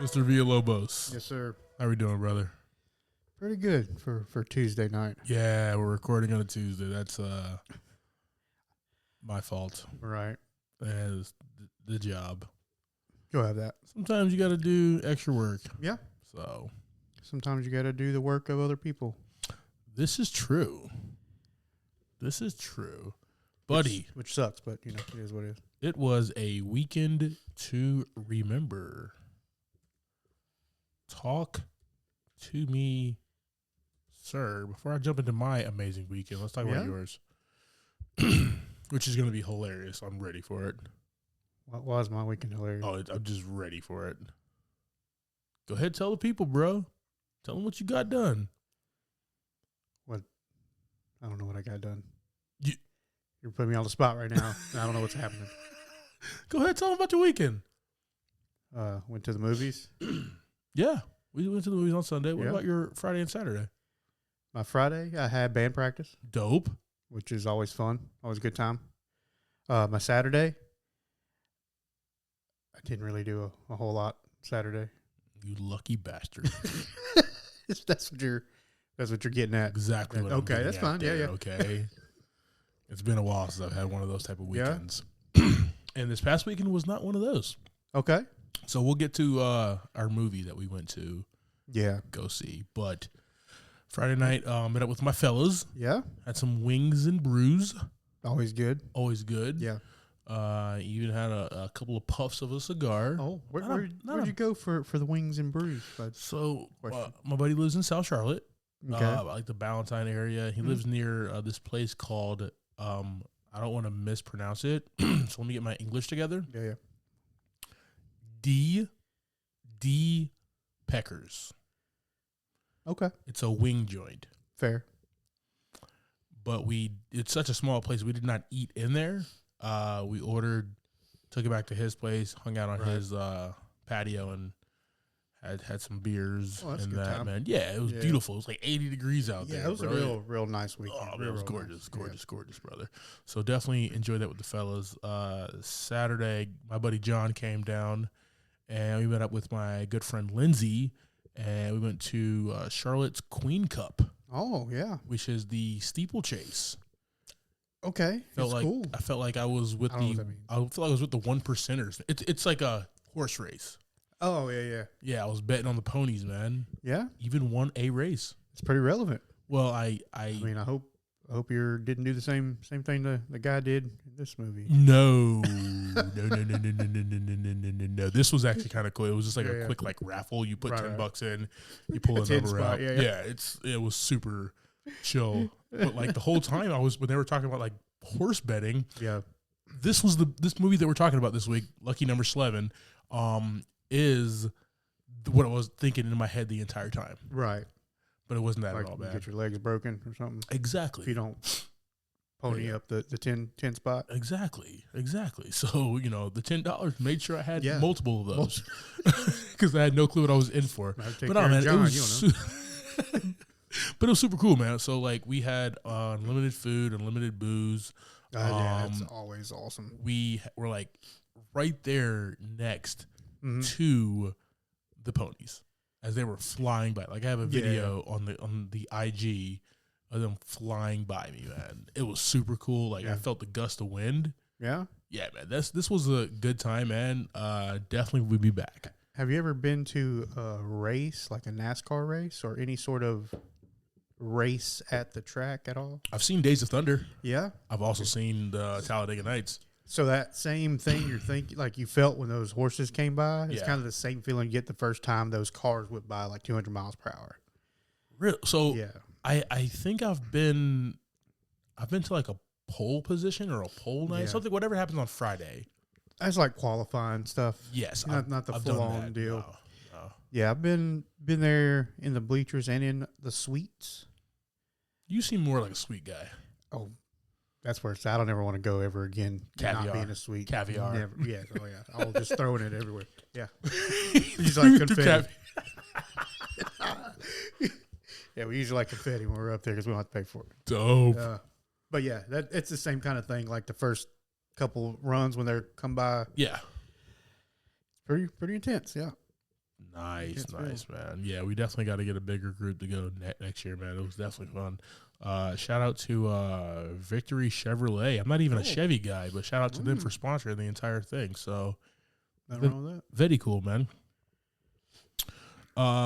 Mr. Villalobos. Yes, sir. How we doing, brother? Pretty good for Tuesday night. Yeah, we're recording on a Tuesday. That's my fault. Right. That's the job. Go have that. Sometimes you got to do extra work. Yeah. So Sometimes you got to do the work of other people. this is true. This is true. Buddy. Which sucks, but, you know, it is what it is. It was a weekend to remember. Talk to me, sir. Before I jump into my amazing weekend, let's talk about yours, which is going to be hilarious. I'm ready for it. What was my weekend hilarious? Oh, I'm just ready for it. Go ahead, tell the people, bro. Tell them what you got done. What? I don't know what I got done. You- You're putting me on the spot right now. I don't know what's happening. Go ahead, tell them about your weekend. Went to the movies. Yeah, we went to the movies on Sunday. What Yeah. about your Friday and Saturday? My Friday, I had band practice, Dope. which is always fun. Always a good time. My Saturday, I didn't really do a whole lot Saturday. You lucky bastard. That's what you're getting at. Exactly what I'm Okay, getting that's at fine. there, Yeah. Okay. It's been a while since I've had one of those type of Yeah. weekends. And this past weekend was not one of those. Okay. So we'll get to our movie that we went to Yeah. go see. But Friday night, met up with my fellas. Yeah. Had some wings and brews. Always good. Always good. Yeah. Even had a couple of puffs of a cigar. Oh, Not where'd a- you go for the wings and brews? So Question. my buddy lives in South Charlotte, Okay. like the Ballantyne area. He lives near this place called, I don't want to mispronounce it, so let me get my English together. Yeah. D. Peckers. Okay. It's a wing joint. Fair. But it's such a small place, we did not eat in there. We ordered, took it back to his place, hung out on his patio, and had some beers. Oh, that's and a good that, time. man. Yeah, it was beautiful. It was like 80 degrees out there. Yeah, it was bro. a real nice weekend. Oh, man, it was Real gorgeous, nice. gorgeous, brother. So definitely enjoyed that with the fellas. Saturday, my buddy John came down, and we met up with my good friend Lindsay, and we went to Charlotte's Queen Cup, Oh, yeah. which is the steeplechase. Okay. Felt It's like cool. I felt like I was with I don't know what that means. I felt like I was with the 1%ers. It's like a horse race. Oh, yeah. Yeah, I was betting on the ponies, man. Yeah. Even won a race. It's pretty relevant. Well, I mean, I hope you didn't do the same thing the guy did in this movie. No. This was actually kind of cool. It was just like a Yeah. quick like raffle. You put Right, $10 in, you pull a 10 number spot, out. yeah. It was super chill. But like the whole time when they were talking about like horse betting, Yeah. this movie that we're talking about this week, Lucky Number Slevin, is what I was thinking in my head the entire time. Right. But it wasn't that Like at all you bad. get your legs broken or something. Exactly. If you don't pony Yeah. up the 10 spot. Exactly. So, the $10 made sure I had Yeah. multiple of those because I had no clue what I was in for. Might take But care of man, John, it you was don't but it was super cool, man. So like we had unlimited food, unlimited booze. Yeah, it's always awesome. We were like right there next Mhm. to the ponies as they were flying by. Like I have a video on the IG of them flying by me, man. It was super cool. Like I felt the gust of wind. Yeah. Yeah, man. This was a good time, man. Definitely would be back. Have you ever been to a race, like a NASCAR race or any sort of race at the track at all? I've seen Days of Thunder. Yeah. I've also seen the Talladega Nights. So that same thing you're thinking, like you felt when those horses came by, it's Yeah. kind of the same feeling you get the first time those cars went by like 200 miles per hour. Real. So Yeah. I think I've been to like a pole position or a pole night, Yeah. something, whatever happens on Friday. That's like qualifying stuff. Yes. Not the I've full done on that. deal. No. Yeah, I've been there in the bleachers and in the suites. You seem more like a sweet guy. Oh, that's where it's. I don't ever want to go ever again. Caviar. Not be in a suite. Caviar. Never. Yeah. Oh yeah. I'll just throwing it everywhere. Yeah. He's like confetti. Yeah, we usually like confetti when we're up there because we don't have to pay for it. Dope. But yeah, it's the same kind of thing. Like the first couple runs when they're come by, Yeah. pretty intense. Yeah. Nice, man. Yeah, we definitely got to get a bigger group to go next year, man. It was definitely fun. Shout out to Victory Chevrolet. I'm not even a Chevy guy, but shout out to them for sponsoring the entire thing. So, nothing wrong with that. Very cool, man.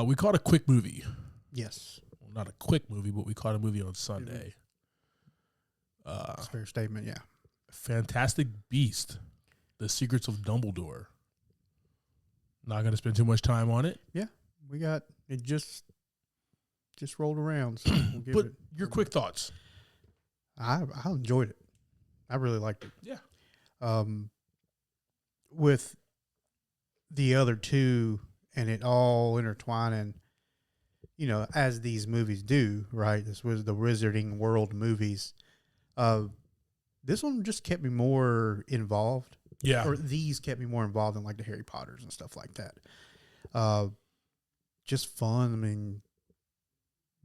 We caught a quick movie. Yes. Well, not a quick movie, but we caught a movie on Sunday. That's a fair statement, yeah. Fantastic Beast, The Secrets of Dumbledore. Not going to spend too much time on it. Yeah, we got it just rolled around. So we'll give but it, your quick thoughts. I enjoyed it. I really liked it. Yeah. With the other two and it all intertwining, as these movies do, right? This was the Wizarding World movies. This one just kept me more involved. Yeah. Or these kept me more involved in like the Harry Potters and stuff like that. Just fun. I mean,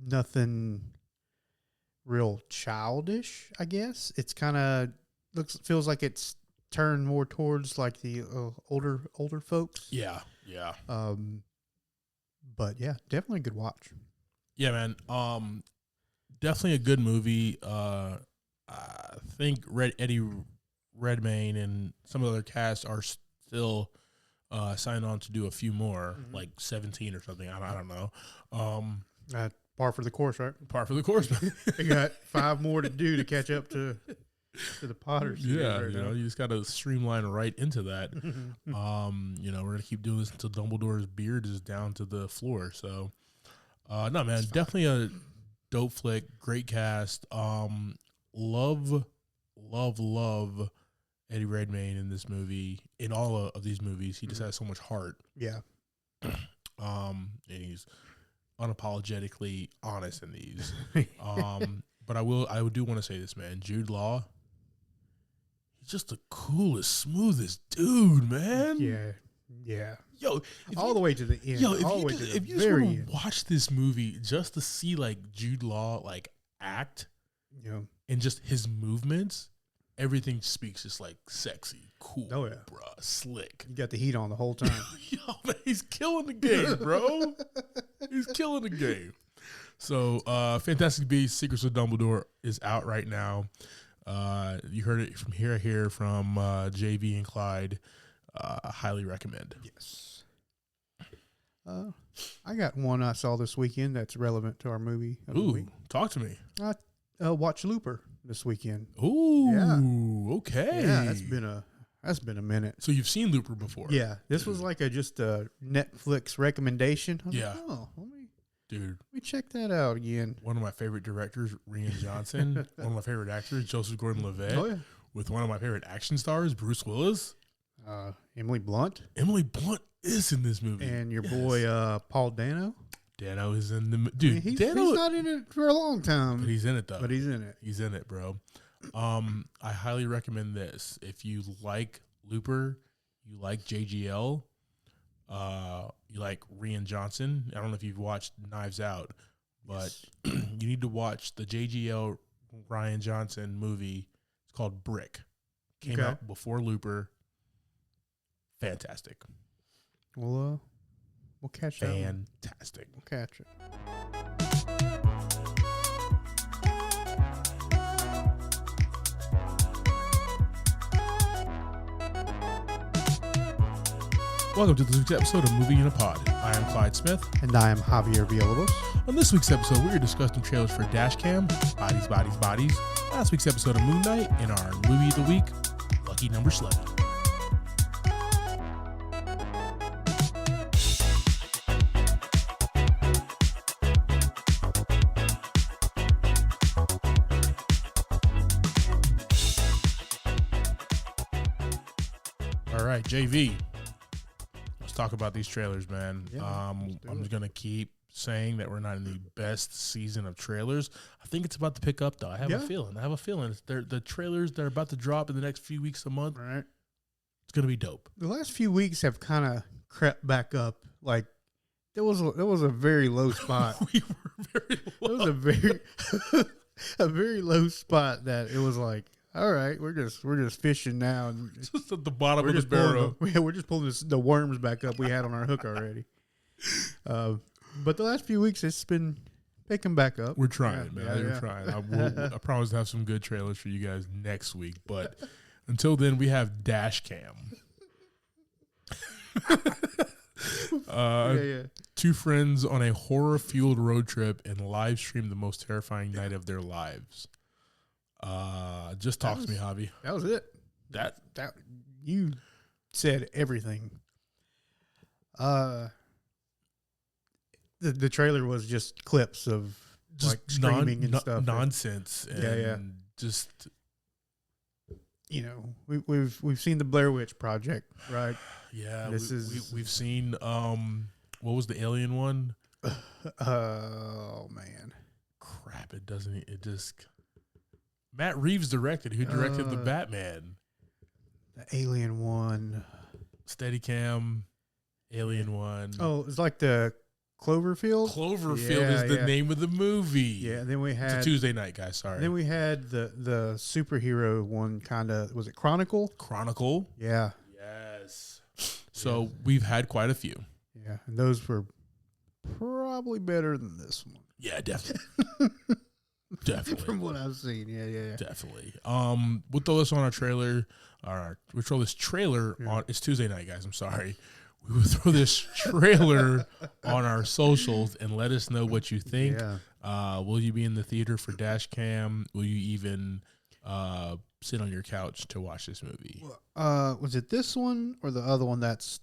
nothing real childish, I guess. It's kind of feels like it's turned more towards like the older folks. Yeah. Yeah. But yeah, definitely a good watch. Yeah, man. Definitely a good movie. I think Eddie Redmayne and some of the other cast are still signed on to do a few more, like 17 or something. I don't know. Par for the course, right? Par for the course. They got 5 more to do to catch up to the Potters. Yeah, you just got to streamline right into that. We're gonna keep doing this until Dumbledore's beard is down to the floor. So, no, man, definitely a dope flick. Great cast. Love Eddie Redmayne in this movie. In all of these movies, he just has so much heart. Yeah. And he's unapologetically honest in these. But I do want to say this, man. Jude Law, he's just the coolest, smoothest dude, man. Yeah. Yo, all the way to the end. Yo, if you just want to watch this movie just to see like Jude Law like act, and just his movements, everything speaks just like sexy, cool, bruh, slick. You got the heat on the whole time. Yo, man, he's killing the game, bro. He's killing the game. So, Fantastic Beasts: Secrets of Dumbledore is out right now. You heard it from here from JV and Clyde. Highly recommend. Yes. I got one I saw this weekend that's relevant to our movie. Ooh, talk to me. Watch Looper this weekend. Ooh, okay. Yeah, that's been a minute. So you've seen Looper before? Yeah, this was like just a Netflix recommendation. Let me check that out again. One of my favorite directors, Rian Johnson. One of my favorite actors, Joseph Gordon-Levitt. Oh yeah. With one of my favorite action stars, Bruce Willis. Emily Blunt. Emily Blunt is in this movie, and your boy Paul Dano. Dano is in the dude. He's Dano, not in it for a long time, but he's in it though. But he's in it. He's in it, bro. I highly recommend this. If you like Looper, you like JGL, you like Rian Johnson. I don't know if you've watched Knives Out, but you need to watch the JGL Rian Johnson movie. It's called Brick. Came out before Looper. Fantastic. We'll catch that. Fantastic. We'll catch it. Welcome to this week's episode of Movie in a Pod. I am Clyde Smith. And I am Javier Villalobos. On this week's episode, we are discussing trailers for Dashcam, Bodies, Bodies, Bodies, last week's episode of Moon Knight, and our movie of the week, Lucky Number Slevin. All right, JV. Let's talk about these trailers, man. Yeah, I'm just going to keep saying that we're not in the best season of trailers. I think it's about to pick up, though. I have a feeling. The trailers that are about to drop in the next few weeks, a month, right? It's going to be dope. The last few weeks have kind of crept back up. Like, there was a very low spot. We were very low. It was a very a very low spot that it was like, all right, we're just fishing now, and just at the bottom of the barrel. We're just pulling the worms back up we had on our hook already. But the last few weeks, it's been picking back up. We're trying, man. We're trying. I promise to have some good trailers for you guys next week. But until then, we have Dash Cam. Two friends on a horror-fueled road trip and live stream the most terrifying night of their lives. Just talk to me, Javi. That was it. That you said everything. The trailer was just clips of just like screaming and stuff, nonsense, and just we've seen the Blair Witch Project, right? Yeah, we've seen what was the alien one? Oh man, crap! It just Matt Reeves directed. Who directed the Batman? The alien one, Steadicam, alien one. Oh, it's like the Cloverfield. Cloverfield is the name of the movie. Yeah, and then we had it's a Tuesday night, guys. Sorry. Then we had the superhero one. Kind of, was it Chronicle? Chronicle. Yeah. Yes. So we've had quite a few. Yeah, and those were probably better than this one. Yeah, definitely. Definitely. From what I've seen, yeah. Definitely. We'll throw this on our trailer. We'll throw this trailer on. It's Tuesday night, guys. I'm sorry. We will throw this trailer on our socials and let us know what you think. Yeah. Will you be in the theater for Dash Cam? Will you even sit on your couch to watch this movie? Was it this one or the other one that's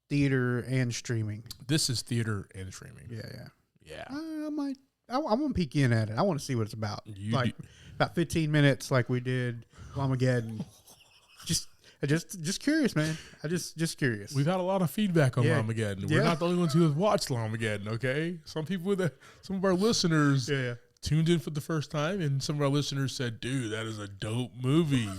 theater and streaming? This is theater and streaming. Yeah. I want to peek in at it. I want to see what it's about. About 15 minutes like we did Lamageddon. Just curious, man. Just curious. We've had a lot of feedback on Lamageddon. We're not the only ones who have watched Lamageddon, okay? Some of our listeners tuned in for the first time, and some of our listeners said, dude, that is a dope movie.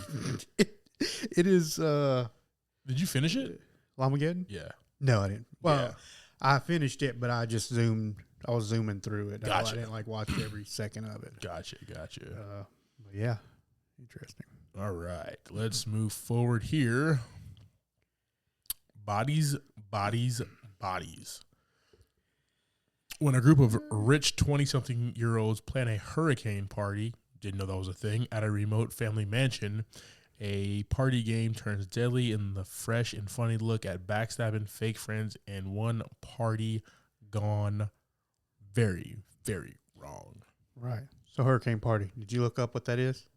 It is. Did you finish it? Lamageddon? Yeah. No, I didn't. Well, I finished it, but I just zoomed. I was zooming through it. Gotcha. I didn't watch every second of it. Gotcha. But yeah, interesting. All right, let's move forward here. Bodies. When a group of rich 20-something-year-olds plan a hurricane party, didn't know that was a thing, at a remote family mansion, a party game turns deadly in the fresh and funny look at backstabbing, fake friends, and one party gone very, very wrong. Right. So hurricane party. Did you look up what that is?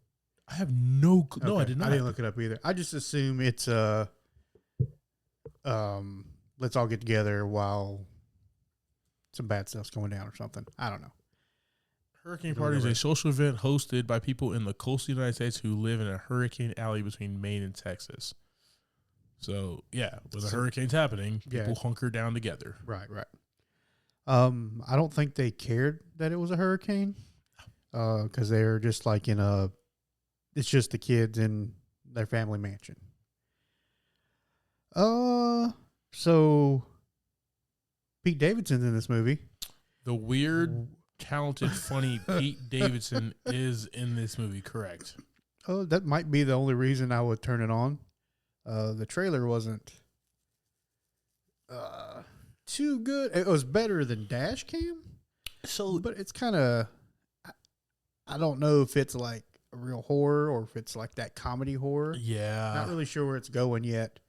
I have no clue. Okay. No, I did not. I didn't look it up either. I just assume it's let's all get together while some bad stuff's going down or something. I don't know. Hurricane party is a social event hosted by people in the coastal United States who live in a hurricane alley between Maine and Texas. So, with the hurricanes happening, people hunker down together. Right. I don't think they cared that it was a hurricane because they're just like it's just the kids in their family mansion. So Pete Davidson's in this movie. The weird, talented, funny Pete Davidson is in this movie, correct? Oh, that might be the only reason I would turn it on. The trailer wasn't too good. It was better than Dash Cam. But it's kind of, I don't know if it's like a real horror or if it's like that comedy horror. Yeah. Not really sure where it's going yet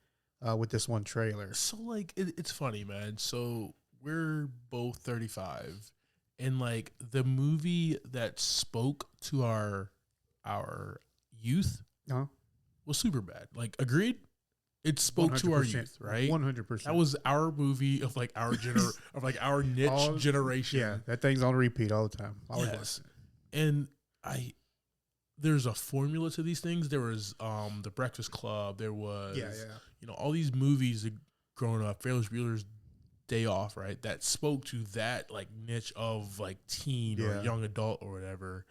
with this one trailer. So, like, it's funny, man. So, we're both 35. And, like, the movie that spoke to our youth was Superbad. Like, agreed? It spoke to our youth, right? 100%. That was our movie of, like, our our niche generation. Yeah, that thing's on repeat all the time. Yes. And there's a formula to these things. There was The Breakfast Club. There was, all these movies growing up, Ferris Bueller's Day Off, right? That spoke to that, like, niche of, like, teen or young adult or whatever.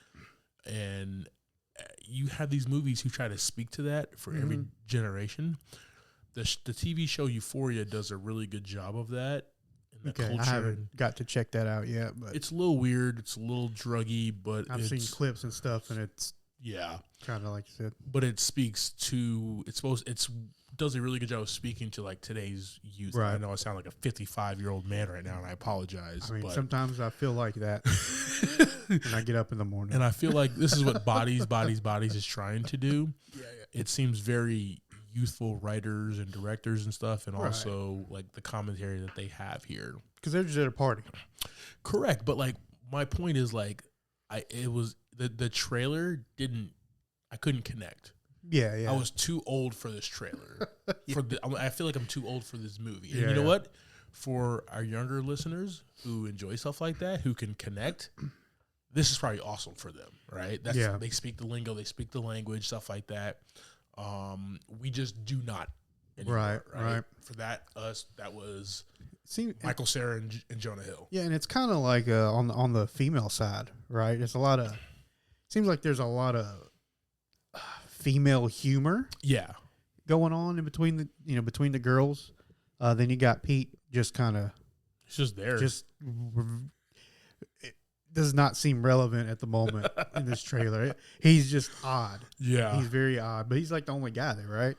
And you have these movies who try to speak to that for every generation. The TV show Euphoria does a really good job of that. The culture. I haven't got to check that out yet, but it's a little weird. It's a little druggy, but I've seen clips and stuff, and it's Yeah. Kind of like you said. But it speaks to, does a really good job of speaking to like today's youth. Right. I know I sound like a 55-year-old man right now, and I apologize. I mean, but sometimes I feel like that when I get up in the morning. and I feel like this is what Bodies is trying to do. Yeah. It seems very youthful writers and directors and stuff, and also like the commentary that they have here. Because they're just at a party. Correct, but like my point is like, the trailer I couldn't connect. Yeah. I was too old for this trailer. I feel like I'm too old for this movie. And Yeah, you know what? For our younger listeners who enjoy stuff like that, who can connect, this is probably awesome for them, right? They speak the lingo, they speak the language, stuff like that. We just do not anymore, right? For that was Michael Cera and Jonah Hill. Yeah, and it's kind of like on the female side, right? It's seems like there's a lot of female humor, going on in between the girls. Then you got Pete, just kind of, it's just there. It does not seem relevant at the moment in this trailer. He's just odd. Yeah, he's very odd, but he's like the only guy there, right?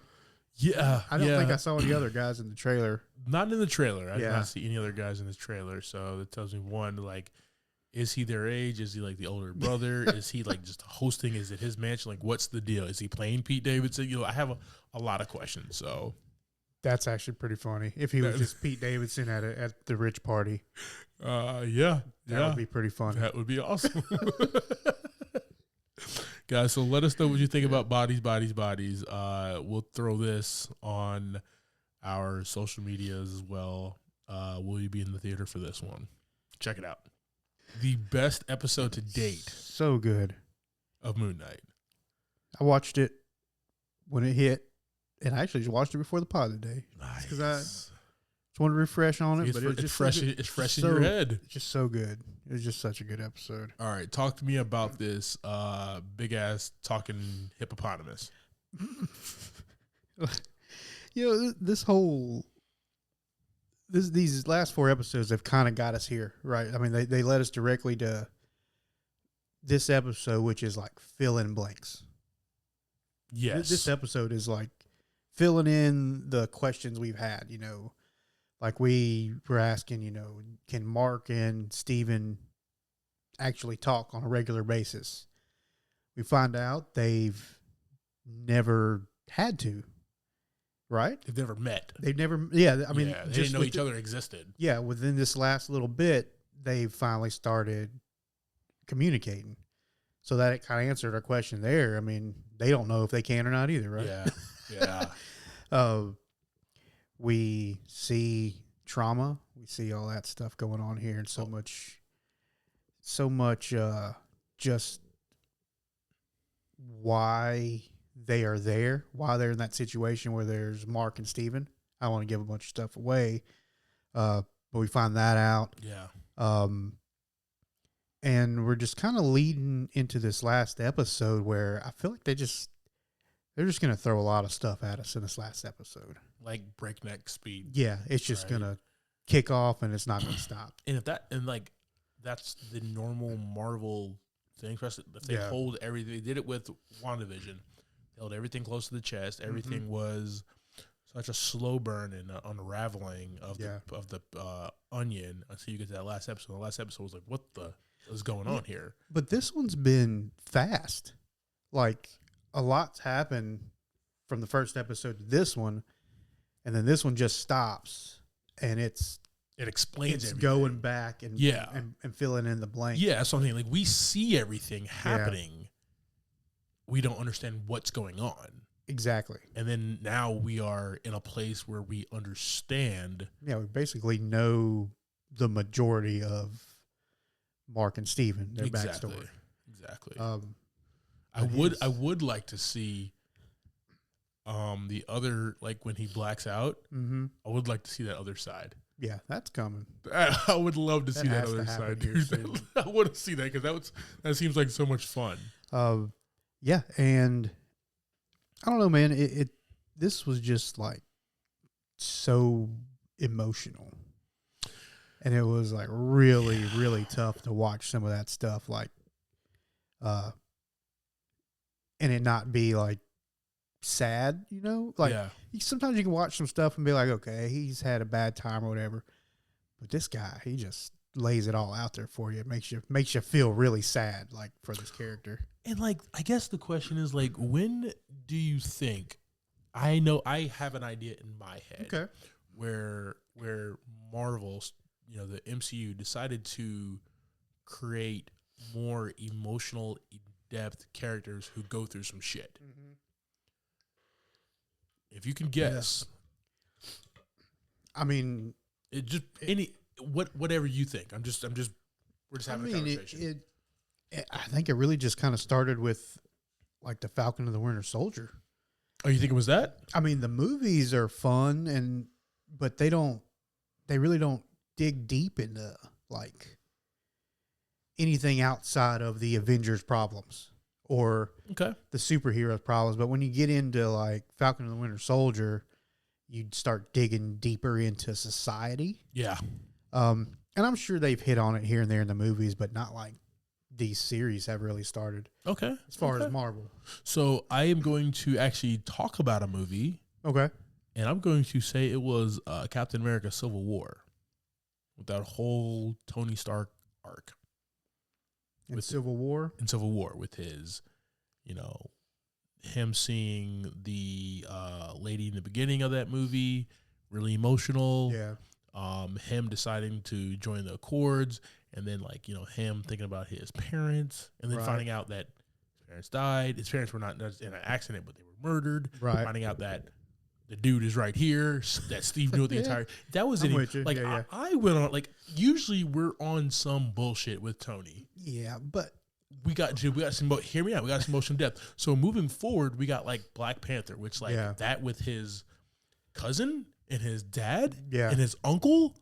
Yeah, I don't think I saw any other guys in the trailer. Not in the trailer. I did not see any other guys in this trailer. So that tells me, one, like, is he their age? Is he like the older brother? Is he like just hosting? Is it his mansion? Like, what's the deal? Is he playing Pete Davidson? I have a lot of questions. So that's actually pretty funny. If he was just Pete Davidson at the rich party, that would be pretty funny. That would be awesome. Guys, so let us know what you think about Bodies. We'll throw this on our social medias as well. Will you be in the theater for this one? Check it out. The best episode to date. So good. Of Moon Knight. I watched it when it hit, and I actually just watched it before the pod today. Nice. Because I just wanted to refresh on it. It's fresh in your head. It's just so good. It was just such a good episode. All right, talk to me about this big ass talking hippopotamus. These last 4 episodes have kind of got us here, right? I mean, they led us directly to this episode, which is like fill in blanks. Yes. This episode is like filling in the questions we've had, like we were asking, can Mark and Steven actually talk on a regular basis? We find out they've never had to. Right? They've never met. They didn't know each other existed. Yeah, within this last little bit, they finally started communicating. So that it kind of answered our question there. I mean, they don't know if they can or not either, right? Yeah. We see trauma. We see all that stuff going on here, and so much just why they are there, why they're in that situation where there's Mark and Steven. I don't want to give a bunch of stuff away, but we find that out. Yeah. And we're just kind of leading into this last episode where I feel like they're just going to throw a lot of stuff at us in this last episode. Like breakneck speed. Yeah, it's just going to kick off and it's not going to stop. And that's the normal Marvel thing. Especially if they hold everything. They did it with WandaVision. They held everything close to the chest. Everything was such a slow burn and unraveling of the onion until you get to that last episode. The last episode was like, what the is going on here? But this one's been fast. Like, a lot's happened from the first episode to this one, and then this one just stops, and it explains it's everything. Going back and filling in the blank. Yeah, that's something like we see everything happening. Yeah. We don't understand what's going on. Exactly. And then now we are in a place where we understand. Yeah, we basically know the majority of Mark and Steven, their backstory. Exactly. I would like to see the other, like when he blacks out, I would like to see that other side. Yeah, that's coming. I would love to see that other side, dude. I want to see that because that seems like so much fun. Yeah, and I don't know, man. This was just like so emotional, and it was like really, really tough to watch some of that stuff. Like, and it not be like sad, Like Yeah. sometimes you can watch some stuff and be like, okay, he's had a bad time or whatever. But this guy, he just lays it all out there for you. It makes you feel really sad, like, for this character. And, like, I guess the question is, like, when do you think, I know I have an idea in my head. Okay. Where Marvel, the MCU decided to create more emotional, depth characters who go through some shit. Mm-hmm. If you can guess, I mean, it just whatever you think. We're just having a conversation. I think it really just kind of started with like the Falcon and the Winter Soldier. Oh, you think it was that? I mean, the movies are fun but they really don't dig deep into like anything outside of the Avengers problems or the superheroes problems. But when you get into like Falcon and the Winter Soldier, you'd start digging deeper into society. Yeah. And I'm sure they've hit on it here and there in the movies, but not like these series have really started. Okay. As far as Marvel. So I am going to actually talk about a movie. Okay. And I'm going to say it was Captain America Civil War. With that whole Tony Stark arc. In Civil War? In Civil War with his, him seeing the lady in the beginning of that movie, really emotional. Yeah. Him deciding to join the Accords, and then him thinking about his parents, and then finding out that his parents died. His parents were not in an accident, but they were murdered. Right. Finding out that the dude is right here, that Steve knew the entire. That was it. Like I went on. Like usually we're on some bullshit with Tony. Yeah, but we got some. Hear me out. We got some emotional depth. So moving forward, we got like Black Panther, which that with his cousin and his dad and his uncle,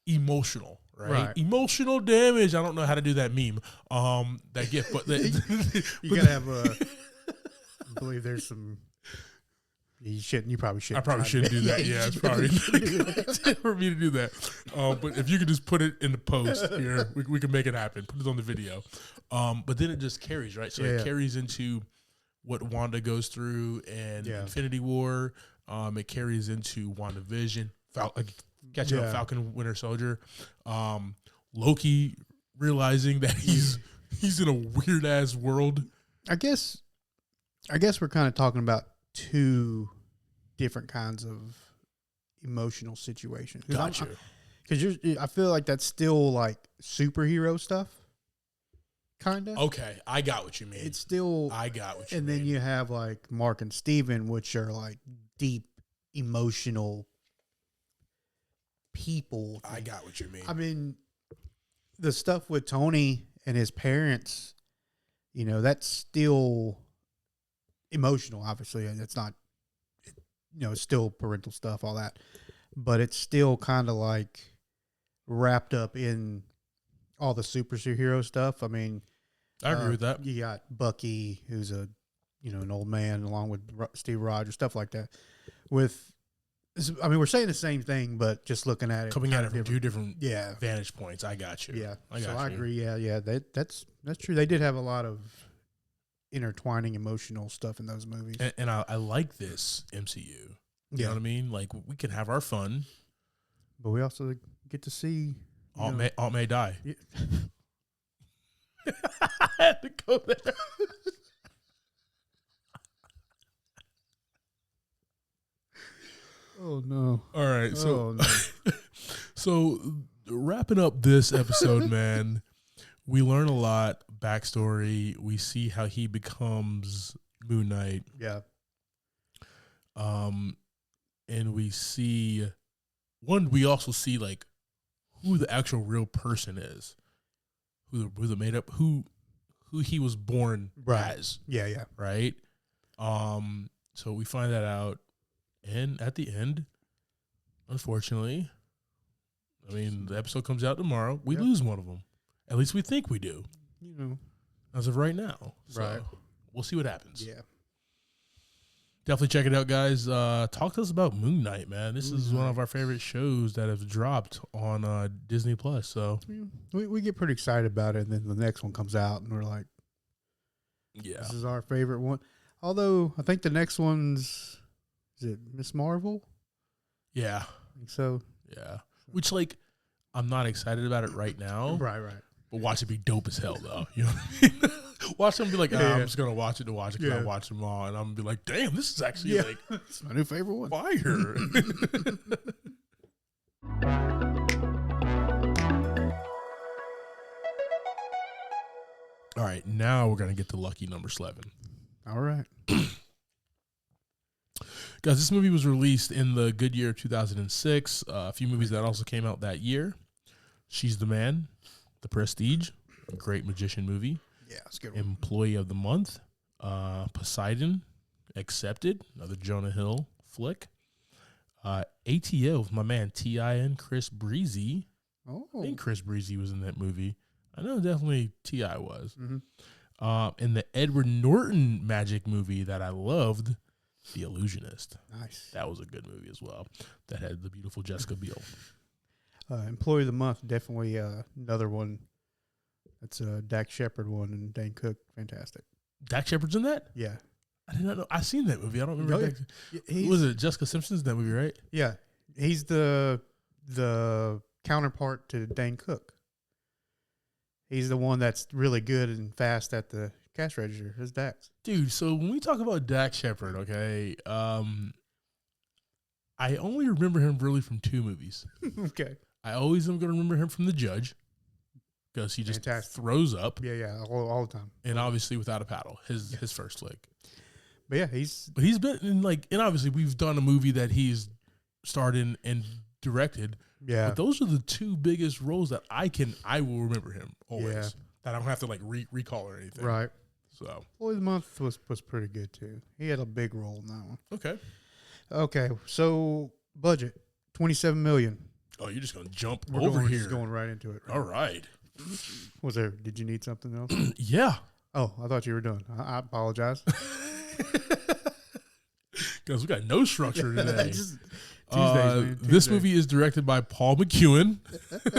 emotional, right? Emotional damage. I don't know how to do that meme. That gift, but you gotta have I believe there's some. You probably shouldn't. I probably shouldn't do that. Yeah, it's probably for me to do that. But if you could just put it in the post here, we can make it happen. Put it on the video. But then it just carries, right? So it carries into what Wanda goes through and Infinity War. It carries into WandaVision, catching up Falcon Winter Soldier. Loki realizing that he's in a weird ass world. I guess we're kind of talking about two different kinds of emotional situations. Gotcha. Because I feel like that's still like superhero stuff, kind of. Okay, I got what you mean. It's still. I got what you mean. mean. And then you have like Mark and Steven, which are like deep emotional people. I got what you mean. I mean, the stuff with Tony and his parents, that's still emotional. Obviously, it's not, it's still parental stuff, all that, but it's still kind of like wrapped up in all the superhero stuff. I mean, I agree with that. You got Bucky, who's an old man, along with Steve Rogers, stuff like that. We're saying the same thing, but just looking at it, coming at it from two different yeah vantage points. I got you. Yeah, I agree. Yeah. That's true. They did have a lot of intertwining emotional stuff in those movies, and I like this MCU. You know what I mean? Like we can have our fun, but we also get to see Aunt May die. Yeah. I had to go there. Oh no! All right, so wrapping up this episode, man, we learn a lot backstory. We see how he becomes Moon Knight. Yeah. And we see we also see like who the actual real person is, who the made up who he was born as. Yeah. Right. So we find that out. And at the end, unfortunately, I mean, the episode comes out tomorrow. We lose one of them. At least we think we do. As of right now. So we'll see what happens. Yeah. Definitely check it out, guys. Talk to us about Moon Knight, man. This is one of our favorite shows that have dropped on Disney Plus. So we get pretty excited about it, and then the next one comes out, and we're like, Yeah. This is our favorite one. Although I think the next one's, is it Miss Marvel? Yeah. I think so. Yeah. Which, like, I'm not excited about it right now. Right. But watch it be dope as hell, though. You know what I mean? Watch them be like, I'm just going to watch it to watch it because I watch them all. And I'm going to be like, damn, this is actually, like, it's my new favorite one. Fire. All right, now we're going to get to Lucky Number Slevin. All right. Guys, this movie was released in the good year of 2006. A few movies that also came out that year. She's the Man, The Prestige, a great magician movie. Yeah, it's a good one. Employee of the Month, Poseidon, Accepted, another Jonah Hill flick. ATO with my man T.I. and Chris Breezy. Oh. I think Chris Breezy was in that movie. I know definitely T.I. was. Mm-hmm. In the Edward Norton magic movie that I loved, The Illusionist. Nice. That was a good movie as well. That had the beautiful Jessica Biel. Employee of the Month, definitely another one. That's a Dak Shepard one and Dane Cook. Fantastic. Dak Shepard's in that? Yeah. I did not know. I seen that movie. I don't remember. Who was it Jessica Simpson's that movie, right? Yeah. He's the counterpart to Dane Cook. He's the one that's really good and fast at the cash register. His Dax. Dude, so when we talk about Dak Shepard, okay, I only remember him really from two movies. Okay. I always am going to remember him from The Judge because he just throws up. Yeah, all the time. And obviously Without a Paddle, his first flick. But yeah, he's been in and obviously we've done a movie that he's starred in and directed. Yeah. But those are the two biggest roles that I will remember him always. Yeah. That I don't have to recall or anything. Right. So Employee of the Month was pretty good too. He had a big role in that one. Okay. So budget $27 million. Oh, you're just gonna jump over here. Just going right into it. Right? All right. Did you need something else? Yeah. Oh, I thought you were done. I apologize. Guys, we got no structure today. Tuesdays, this movie is directed by Paul McEwen.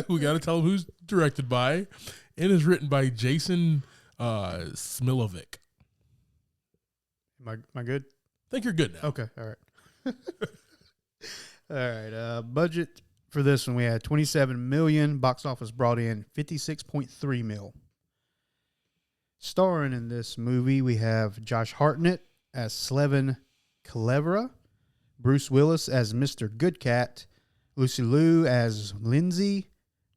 We got to tell him who's directed by, and is written by Jason Smilovic. Am I good? I think you're good now. Okay, all right. All right. Budget for this one, we had $27 million. Box office brought in $56.3 million. Starring in this movie, we have Josh Hartnett as Slevin Clevera, Bruce Willis as Mr. Goodcat, Lucy Liu as Lindsay,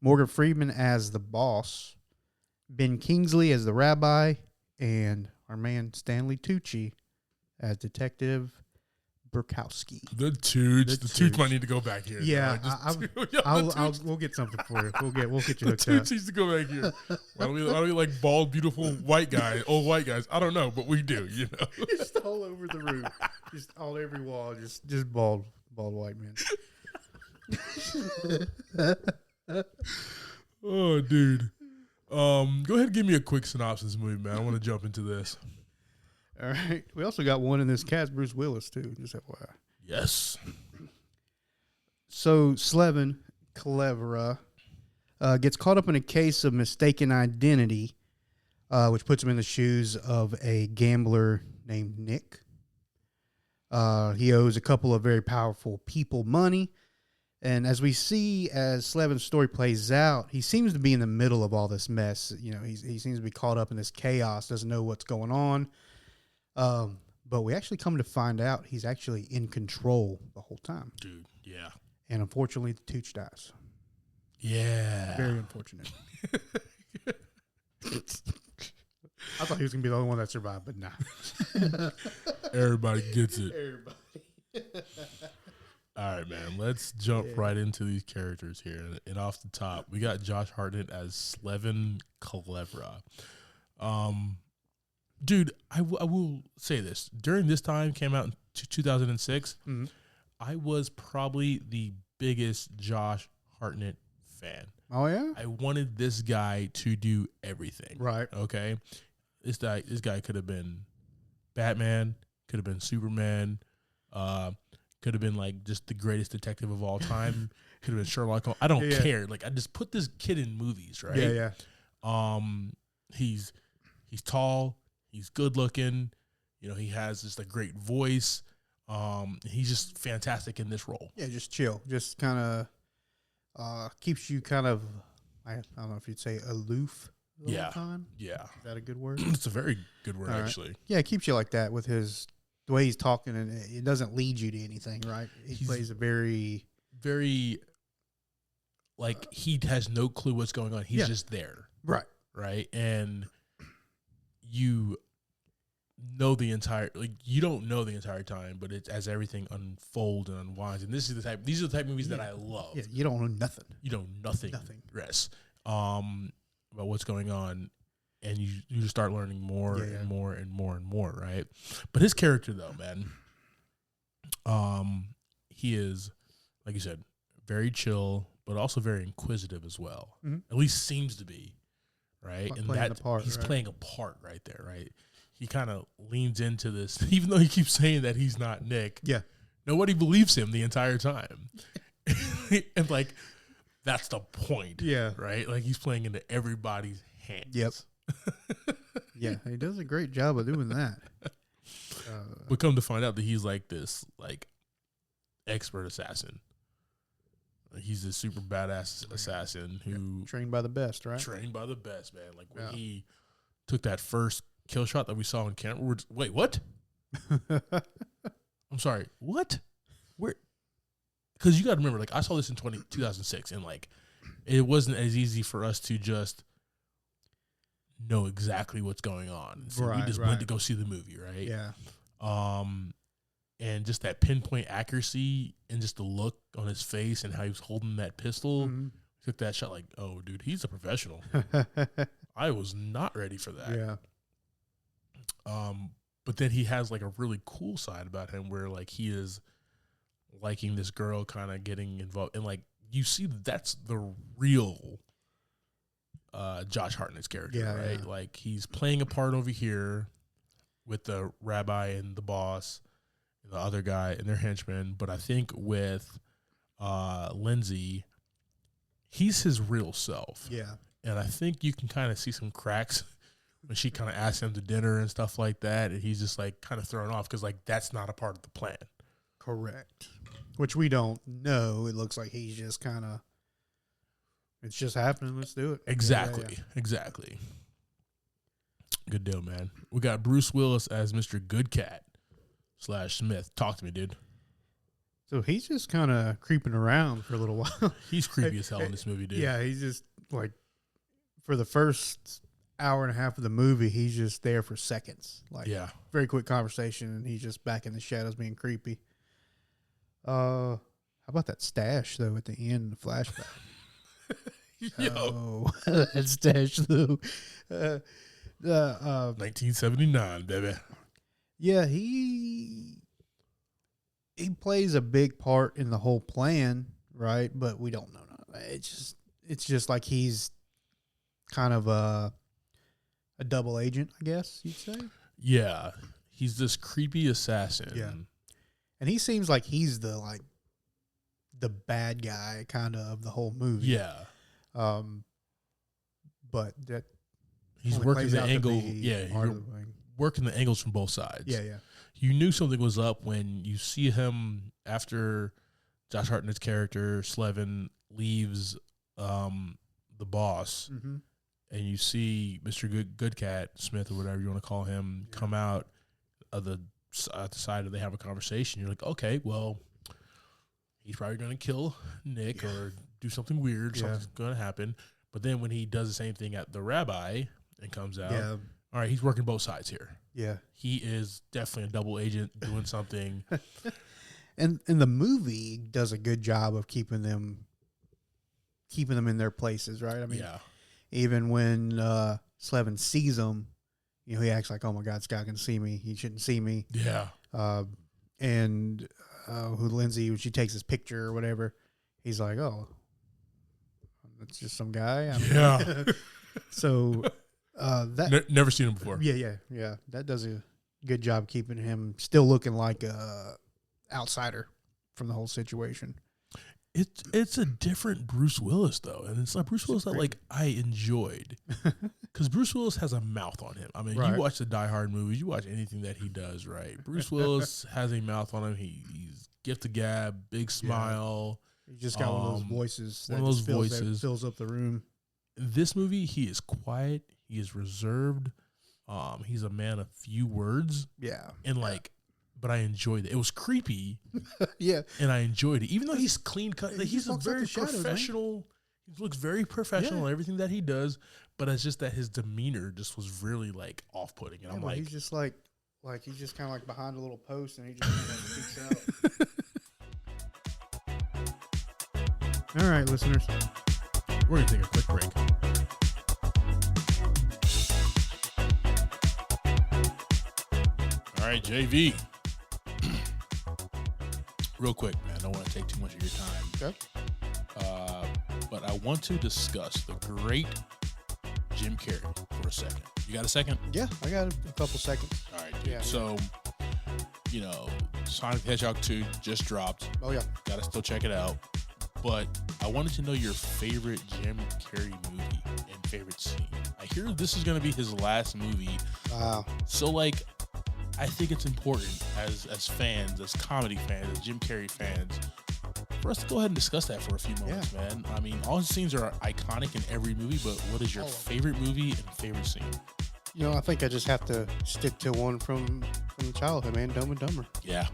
Morgan Freeman as the boss, Ben Kingsley as the rabbi, and our man Stanley Tucci as Detective Burkowski. The Tooch might need to go back here. Yeah, we'll get something for you. We'll get you hooked up. Tooch needs to go back here. Why don't we like bald, beautiful old white guys? I don't know, but we do. You know, just all over the room, just on every wall, just bald white men. Oh, dude. Go ahead and give me a quick synopsis of the movie, man. I want to jump into this. All right. We also got one in this cast, Bruce Willis, too, just FYI. Yes. So, Slevin Clevera gets caught up in a case of mistaken identity, which puts him in the shoes of a gambler named Nick. He owes a couple of very powerful people money. And as we see as Slevin's story plays out, he seems to be in the middle of all this mess. You know, he seems to be caught up in this chaos, doesn't know what's going on. But we actually come to find out he's actually in control the whole time. Dude, yeah. And unfortunately, the Tooch dies. Yeah. Very unfortunate. I thought he was going to be the only one that survived, but nah. Everybody gets it. All right, man. Let's jump right into these characters here. And off the top, we got Josh Hartnett as Slevin Clevera. Dude, I will say this. During this time, came out in 2006, I was probably the biggest Josh Hartnett fan. Oh, yeah? I wanted this guy to do everything. Right. Okay? This guy could have been Batman, could have been Superman, could have been like just the greatest detective of all time, could have been Sherlock Holmes. I don't care. Like, I just put this kid in movies, right? Yeah. He's tall. He's good looking. You know, he has just a great voice. He's just fantastic in this role. Yeah, just chill. Just kind of keeps you kind of, I don't know if you'd say aloof the whole time. Yeah. Is that a good word? It's a very good word, All right. actually. Yeah, it keeps you like that with the way he's talking, and it doesn't lead you to anything, right? He plays a very, like, he has no clue what's going on. He's just there. right. Right. And you know you don't know the entire time, but it's as everything unfolds and unwinds. And these are the type of movies that I love. Yeah, you don't know nothing. You know nothing. Rest. About what's going on, and you start learning more and more and more and more, right? But his character, though, man, he is, like you said, very chill, but also very inquisitive as well. Mm-hmm. At least seems to be, right? And playing the part, he's right? playing a part right there, right? He kind of leans into this, even though he keeps saying that he's not Nick. Yeah, nobody believes him the entire time, and like that's the point. Yeah, right. Like he's playing into everybody's hands. Yep. Yeah, he does a great job of doing that. But come to find out that he's like this like expert assassin. He's a super badass assassin who trained by the best, right? Trained by the best, man. Like when he took that first kill shot that we saw on camera. Wait, what? I'm sorry. What? Where? Because you got to remember, like I saw this in 2006, and like it wasn't as easy for us to just know exactly what's going on. So we just went to go see the movie, right? Yeah. And just that pinpoint accuracy and just the look on his face and how he was holding that pistol. Mm-hmm. Took that shot like, oh, dude, he's a professional. I was not ready for that. Yeah. But then he has like a really cool side about him where like he is liking this girl, kind of getting involved, and like you see that's the real Josh Hartnett's character, right? Yeah. Like he's playing a part over here with the rabbi and the boss and the other guy and their henchmen, but I think with Lindsay, he's his real self. Yeah. And I think you can kind of see some cracks when she kind of asks him to dinner and stuff like that, and he's just like kind of thrown off because like that's not a part of the plan. Correct. Which we don't know. It looks like he's just kind of, it's just happening. Let's do it. Exactly. Yeah. Exactly. Good deal, man. We got Bruce Willis as Mr. Goodcat / Smith. Talk to me, dude. So he's just kind of creeping around for a little while. He's creepy as hell in this movie, dude. Yeah, he's just like, for the first hour and a half of the movie, he's just there for seconds. Like, very quick conversation, and he's just back in the shadows being creepy. How about that stash, though, at the end of the flashback? Yo. That stash, though. 1979, baby. Yeah, he plays a big part in the whole plan, right? But we don't know. It's just like he's kind of a double agent, I guess you'd say. Yeah, he's this creepy assassin. Yeah, and he seems like he's the bad guy kind of the whole movie. Yeah. But that he's working the angle. Yeah, working the angles from both sides. Yeah, yeah. You knew something was up when you see him after Josh Hartnett's character Slevin leaves the boss, mm-hmm. and you see Mr. Goodcat Smith or whatever you want to call him come out of the side, and they have a conversation. You're like, okay, well, he's probably going to kill Nick or do something weird. Something's going to happen. But then when he does the same thing at the rabbi and comes out, all right, he's working both sides here. Yeah. He is definitely a double agent doing something. And the movie does a good job of keeping them in their places, right? I mean, even when Slevin sees them, he acts like, oh my God, this guy can see me. He shouldn't see me. Yeah. And who Lindsay, when she takes his picture or whatever, he's like, oh, that's just some guy. So that never seen him before. Yeah. That does a good job keeping him still looking like a outsider from the whole situation. It's a different Bruce Willis though, and it's like Bruce Willis that like I enjoyed because Bruce Willis has a mouth on him. I mean, you watch the Die Hard movies, you watch anything that he does, right? Bruce Willis has a mouth on him. He's gift of gab, big smile. He just got one of those voices. That fills up the room. This movie, he is quiet. He is reserved. He's a man of few words. Yeah, and like. But I enjoyed it. It was creepy. Yeah. And I enjoyed it. Even though he's clean cut, like he's a very professional. He looks very professional in everything that he does. But it's just that his demeanor just was really like off putting. And I'm like, he's just like he's just kind of like behind a little post and he just kind of speaks out. All right, listeners. We're going to take a quick break. All right, JV. Real quick, man. I don't want to take too much of your time. Okay. But I want to discuss the great Jim Carrey for a second. You got a second? Yeah, I got a couple seconds. All right, dude. Yeah, so, Sonic the Hedgehog 2 just dropped. Oh, yeah. Got to still check it out. But I wanted to know your favorite Jim Carrey movie and favorite scene. I hear this is going to be his last movie. Wow. So, like, I think it's important as fans, as comedy fans, as Jim Carrey fans, for us to go ahead and discuss that for a few moments, man. I mean, all his scenes are iconic in every movie, but what is your favorite movie and favorite scene? I think I just have to stick to one from childhood, man. Dumb and Dumber. Yeah.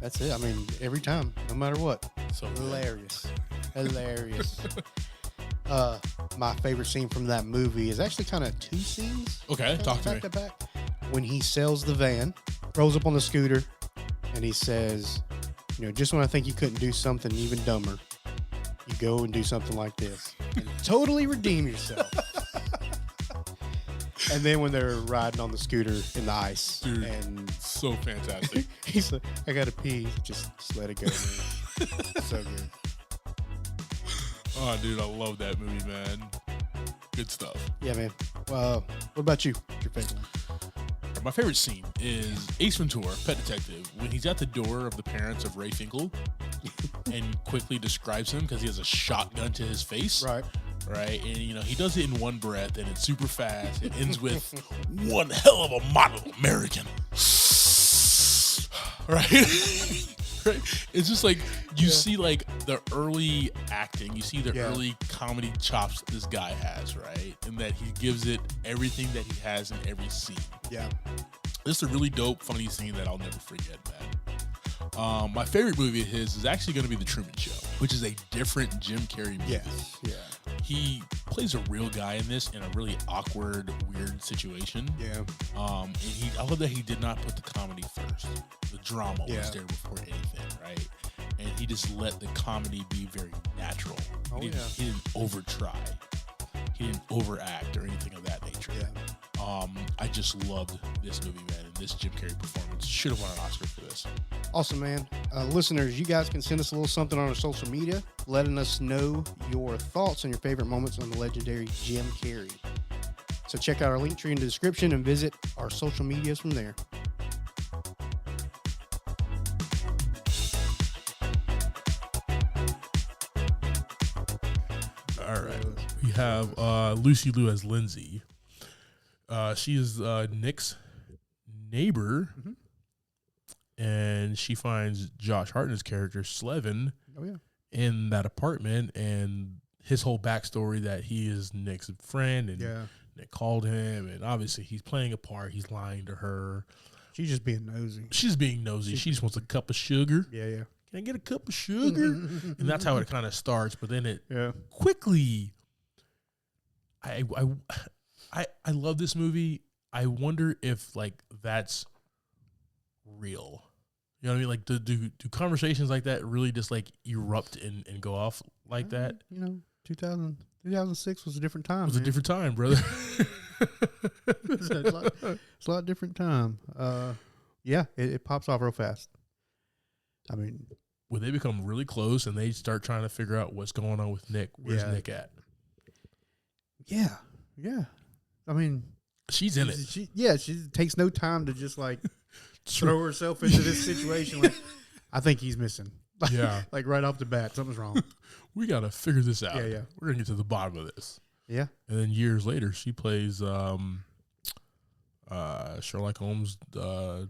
That's it. I mean, every time, no matter what. So hilarious. Hilarious. My favorite scene from that movie is actually kind of two scenes. Okay, talk to me. Back to back. When he sells the van, rolls up on the scooter, and he says, just when I think you couldn't do something even dumber, you go and do something like this. And totally redeem yourself. And then when they're riding on the scooter in the ice. Dude, and so fantastic. He's like, I got to pee. Just let it go, man. So good. Oh, dude, I love that movie, man. Good stuff. Yeah, man. What about you? What's your favorite one? My favorite scene is Ace Ventura, Pet Detective, when he's at the door of the parents of Ray Finkel and quickly describes him because he has a shotgun to his face. Right. Right. And, he does it in one breath and it's super fast. It ends with one hell of a model American. Right. Right. It's just like you see like the early acting, you see the early comedy chops this guy has, right? And that he gives it everything that he has in every scene. Yeah. This is a really dope, funny scene that I'll never forget, man. My favorite movie of his is actually going to be The Truman Show, which is a different Jim Carrey movie. Yes. Yeah. He plays a real guy in this in a really awkward, weird situation. Yeah. And I love that he did not put the comedy first. The drama was there before anything, right? And he just let the comedy be very natural. He didn't over-try. He didn't overact or anything of that nature. Yeah. I just loved this movie, man, and this Jim Carrey performance. Should have won an Oscar for this. Awesome, man. Listeners, you guys can send us a little something on our social media, letting us know your thoughts and your favorite moments on the legendary Jim Carrey. So check out our link tree in the description and visit our social medias from there. All right. We have Lucy Liu as Lindsay. She is Nick's neighbor, and she finds Josh Hartnett's character, Slevin, in that apartment, and his whole backstory that he is Nick's friend, and Nick called him, and obviously he's playing a part. He's lying to her. She's just being nosy. She just wants a cup of sugar. Yeah. Can I get a cup of sugar? And that's how it kind of starts, but then it quickly... I love this movie. I wonder if like that's real. You know what I mean? Like do conversations like that really just like erupt and go off like that? 2006 was a different time. It was a different time, brother. It's a lot different time. It pops off real fast. I mean, when they become really close and they start trying to figure out what's going on with Nick, where's Nick at? Yeah. I mean, she's in it. She takes no time to just like throw herself into this situation. Like, I think he's missing. Yeah. Like right off the bat, something's wrong. We got to figure this out. Yeah. We're going to get to the bottom of this. Yeah. And then years later, she plays Sherlock Holmes'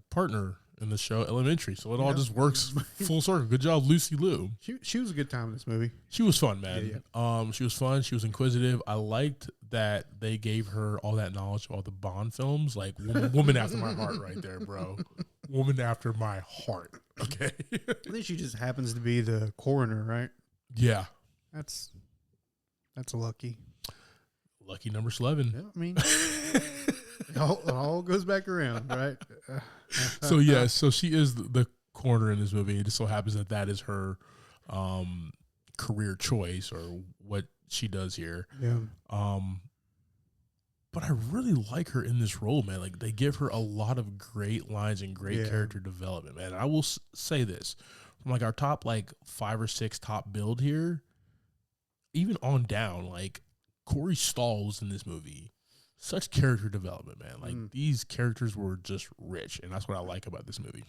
partner in the show Elementary. So it all just works full circle. Good job, Lucy Liu. She was a good time in this movie. She was fun, man. She was fun. She was inquisitive. I liked that they gave her all that knowledge about the Bond films. Like, woman after my heart right there, bro. Woman after my heart. Okay. I think she just happens to be the coroner, right? Yeah. That's lucky. Lucky Number Slevin. Yeah, I mean, it all goes back around, right? So she is the coroner in this movie. It just so happens that is her career choice or what she does here. Yeah. But I really like her in this role, man. Like, they give her a lot of great lines and great character development, man. And I will say this, from like our top like 5 or 6 top build here, even on down, like Corey Stoll was in this movie. Such character development, man. Like, these characters were just rich, and that's what I like about this movie.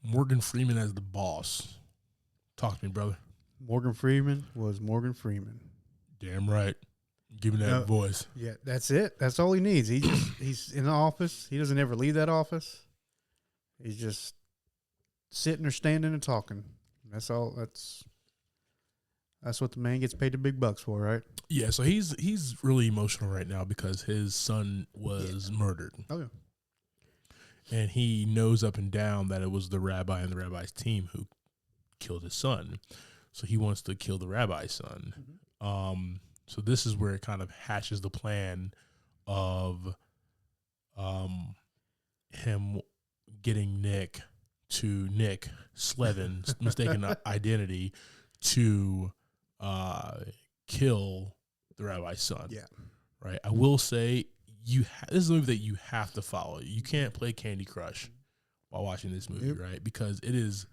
Morgan Freeman as the boss. Talk to me, brother. Morgan Freeman was Morgan Freeman. Damn right. Give me that voice. Yeah, that's it. That's all he needs. He's in the office. He doesn't ever leave that office. He's just sitting or standing and talking. That's all. That's what the man gets paid the big bucks for, right? Yeah, so he's really emotional right now because his son was murdered. Oh, yeah. And he knows up and down that it was the rabbi and the rabbi's team who killed his son. So he wants to kill the rabbi's son. Mm-hmm. So this is where it kind of hatches the plan of him getting Nick Slevin's mistaken identity to kill the rabbi's son. Yeah. Right. I will say this is a movie that you have to follow. You can't play Candy Crush while watching this movie, right? Because it is.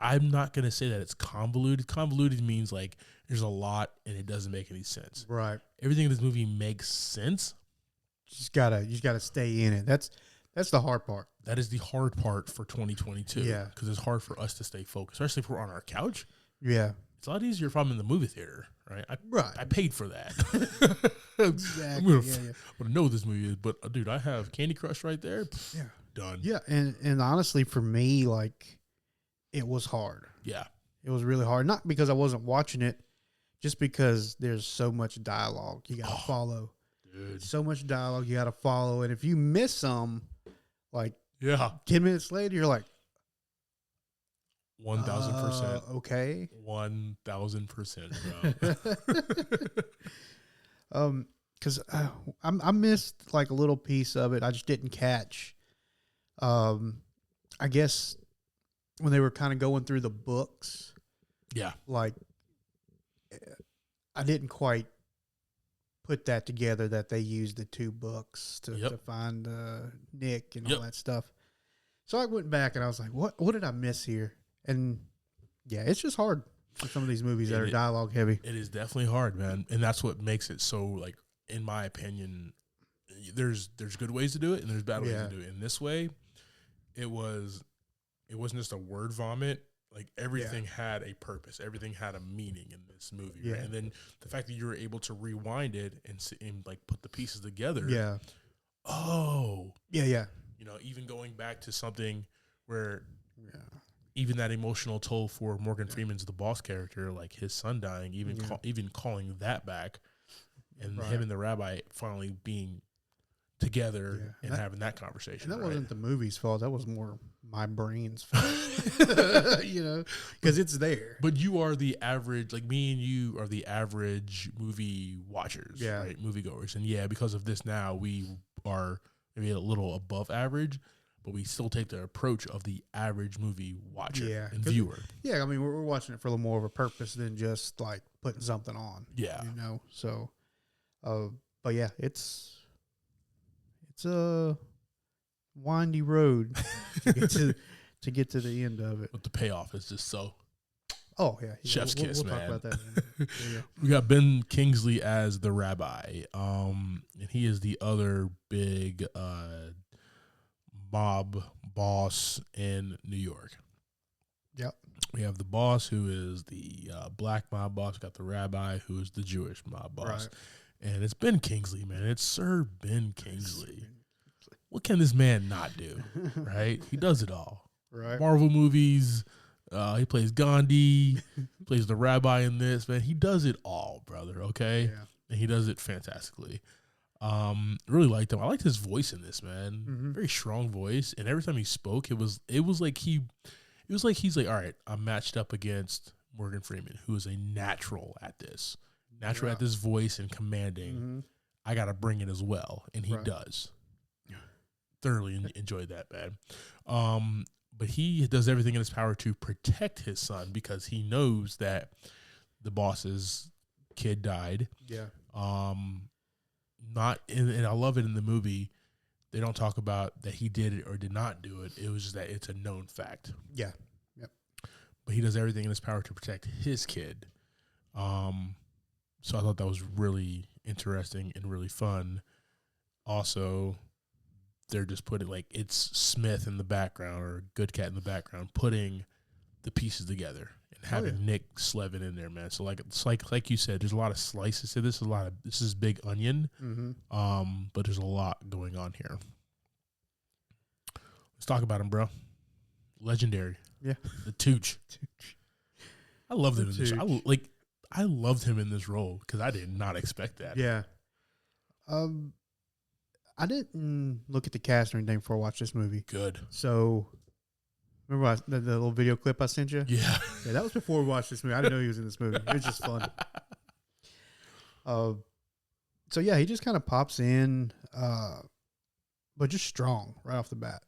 I'm not gonna say that it's convoluted. Convoluted means like there's a lot and it doesn't make any sense. Right. Everything in this movie makes sense. You just gotta stay in it. That's the hard part. That is the hard part for 2022. Yeah. Because it's hard for us to stay focused, especially if we're on our couch. Yeah. It's a lot easier if I'm in the movie theater, right? I paid for that. Exactly. I'm gonna know what this movie is, but dude, I have Candy Crush right there. Yeah. Done. Yeah, and honestly, for me, like, it was hard. Yeah. It was really hard. Not because I wasn't watching it, just because there's so much dialogue you got to follow. Dude. So much dialogue you got to follow. And if you miss some, like 10 minutes later, you're like, 1,000%. Okay. 1,000%, bro. Because I missed like a little piece of it. I just didn't catch. I guess when they were kind of going through the books. Yeah. Like, I didn't quite put that together that they used the 2 books to find Nick and all that stuff. So I went back and I was like, what did I miss here? And yeah, it's just hard for some of these movies that are dialogue heavy. It is definitely hard, man. And that's what makes it so, like, in my opinion, there's good ways to do it and there's bad ways to do it. In this way, it wasn't just a word vomit. Like, everything had a purpose. Everything had a meaning in this movie. Yeah. Right? And then the fact that you were able to rewind it and like put the pieces together. Yeah. Oh. Yeah. You know, even going back to something where even that emotional toll for Morgan Freeman's the boss character, like his son dying, even calling that back, and him and the rabbi finally being together and having that conversation. And that wasn't the movie's fault. That was more my brain's fault. You know, because it's there. But you are the average, like me and you are the average movie watchers, right? Moviegoers. And because of this now, we are maybe a little above average, but we still take the approach of the average movie watcher and viewer. Yeah, I mean, we're watching it for a little more of a purpose than just like putting something on. Yeah. You know, so, but yeah, it's a windy road to get to the end of it. But the payoff is just so. Oh yeah, chef's kiss, we'll man. talk about that. We got Ben Kingsley as the rabbi, and he is the other big mob boss in New York. Yep. We have the boss, who is the black mob boss. We got the rabbi, who is the Jewish mob boss. Right. And it's Ben Kingsley, man. It's Sir Ben Kingsley. What can this man not do, right? He does it all. Right. Marvel movies. He plays Gandhi. Plays the rabbi in this, man. He does it all, brother, okay? Yeah. And he does it fantastically. Really liked him. I liked his voice in this, man. Mm-hmm. Very strong voice. And every time he spoke, it was like he's like, all right, I'm matched up against Morgan Freeman, who is a natural at this. Natural at this voice and commanding. Mm-hmm. I got to bring it as well. And he does. Thoroughly enjoyed that, man. But he does everything in his power to protect his son because he knows that the boss's kid died. Yeah. And I love it in the movie. They don't talk about that he did it or did not do it. It was just that it's a known fact. Yeah. Yep. But he does everything in his power to protect his kid. So I thought that was really interesting and really fun. Also, they're just putting, like, it's Smith in the background or Good Cat in the background putting the pieces together and having Nick Slevin in there, man. So it's like you said, there's a lot of slices to this. This is big onion. Mm-hmm. But there's a lot going on here. Let's talk about him, bro. Legendary. Yeah. The Tooch. I loved him in this. I loved him in this role because I did not expect that. Yeah. I didn't look at the cast or anything before I watched this movie. Good. So, remember the little video clip I sent you? Yeah. Yeah, that was before we watched this movie. I didn't know he was in this movie. It was just fun. So, yeah, he just kind of pops in, but just strong right off the bat.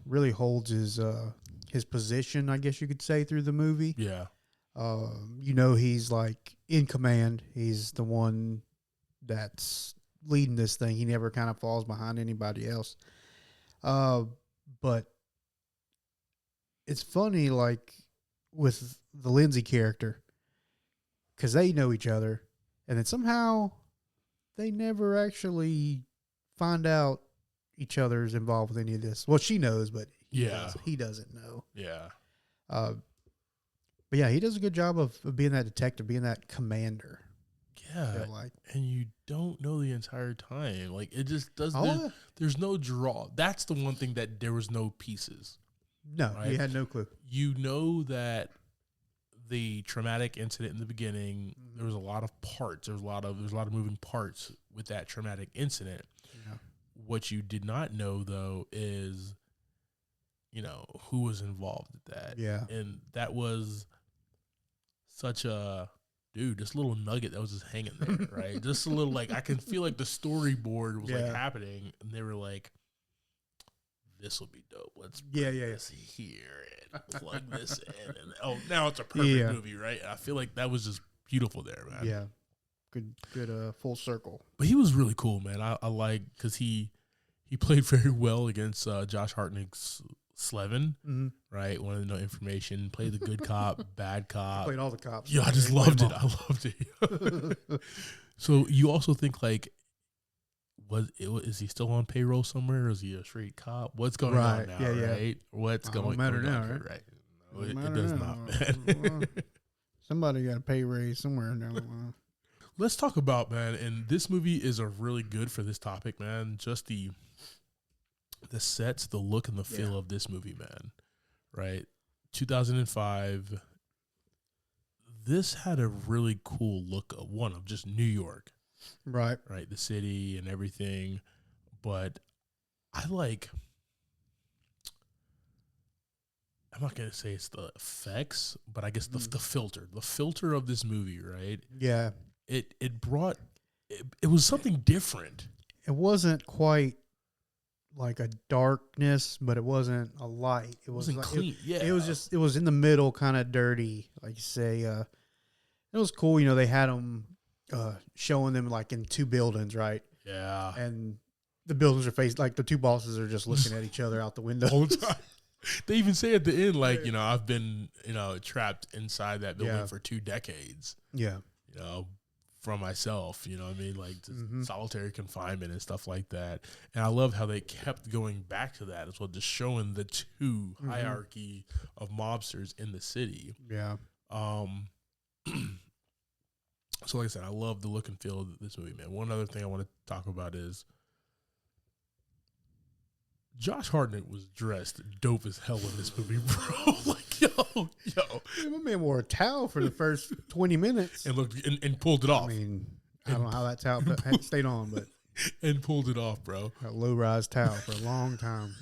Really holds his position, I guess you could say, through the movie. Yeah. He's like in command. He's the one that's leading this thing. He never kind of falls behind anybody else. But it's funny, like with the Lindsay character, because they know each other, and then somehow they never actually find out each other's involved with any of this. Well, she knows, but he doesn't know. Yeah. But yeah, he does a good job of being that detective, being that commander. Yeah, and you don't know the entire time. Like, it just doesn't. There's no draw. That's the one thing that there was no pieces. No, right? You had no clue. You know that the traumatic incident in the beginning, there was a lot of parts. There's a lot of moving parts with that traumatic incident. Yeah. What you did not know, though, is, who was involved with that. Yeah. And that was such a... Dude, this little nugget that was just hanging there, right? Just a little, like, I can feel like the storyboard was like happening, and they were like, "This will be dope. Let's put this here and plug this in." And now it's a perfect movie, right? And I feel like that was just beautiful there, man. Yeah, good, full circle. But he was really cool, man. I like because he played very well against Josh Hartnett's Slevin, right? Wanted to know information. Played the good cop, bad cop. Played all the cops. Yeah, I just loved it. I loved it. So you also think, like, is he still on payroll somewhere? Or is he a straight cop? What's going on now, right? What's going on now, right? No, it does not, man. Somebody got a pay raise somewhere. Let's talk about, man, and this movie is a really good for this topic, man. Just the sets, the look, and the feel of this movie, man, right? 2005, this had a really cool look of just New York. Right. The city and everything. But I'm not going to say it's the effects, but I guess the filter of this movie, right? Yeah. It brought, it was something different. It wasn't quite like a darkness, but it wasn't a light. It wasn't like, clean. It was in the middle, kind of dirty, like you say. It was cool. They had them showing them like in two buildings, right? Yeah. And the buildings are faced like the two bosses are just looking at each other out the window. Whole time. They even say at the end, like, I've been, trapped inside that building for 2 decades. Yeah. from myself, you know what I mean? Like just solitary confinement and stuff like that. And I love how they kept going back to that as well, just showing the two hierarchy of mobsters in the city. Yeah. So like I said, I love the look and feel of this movie, man. One other thing I want to talk about is Josh Hartnett was dressed dope as hell in this movie, bro. Like, yo. My man wore a towel for the first 20 minutes. And looked and pulled it off. I mean, I don't know how that towel stayed on, but. And pulled it off, bro. A low-rise towel for a long time.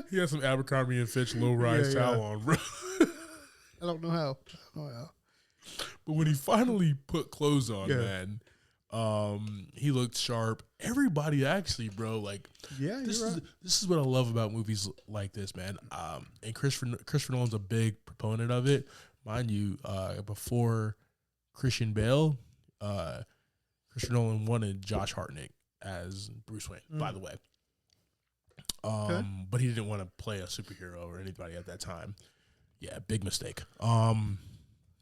He has some Abercrombie and Fitch low-rise towel on, bro. I don't know how. But when he finally put clothes on, man, he looked sharp. Everybody actually, bro, like, this is what I love about movies like this, man. And Christopher Nolan's a big proponent of it. Mind you, before Christian Bale, Christopher Nolan wanted Josh Hartnett as Bruce Wayne, by the way. But he didn't want to play a superhero or anybody at that time. Yeah, big mistake.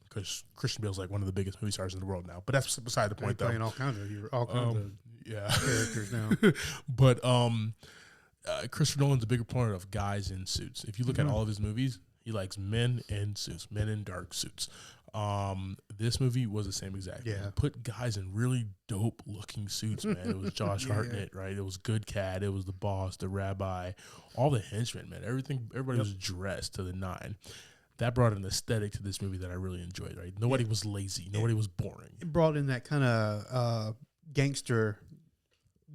Because Christian Bale's like one of the biggest movie stars in the world now. But that's beside the point, though. Playing all kinds of characters now. But Christopher Nolan's a big proponent of guys in suits. If you look at all of his movies, he likes men in suits, men in dark suits. This movie was the same exact. Yeah. Put guys in really dope looking suits, man. It was Josh Hartnett, right? It was Good Cat. It was the boss, the rabbi, all the henchmen, man. Everybody was dressed to the nine. That brought an aesthetic to this movie that I really enjoyed, right? Nobody was lazy. Nobody was boring. It brought in that kind of gangster.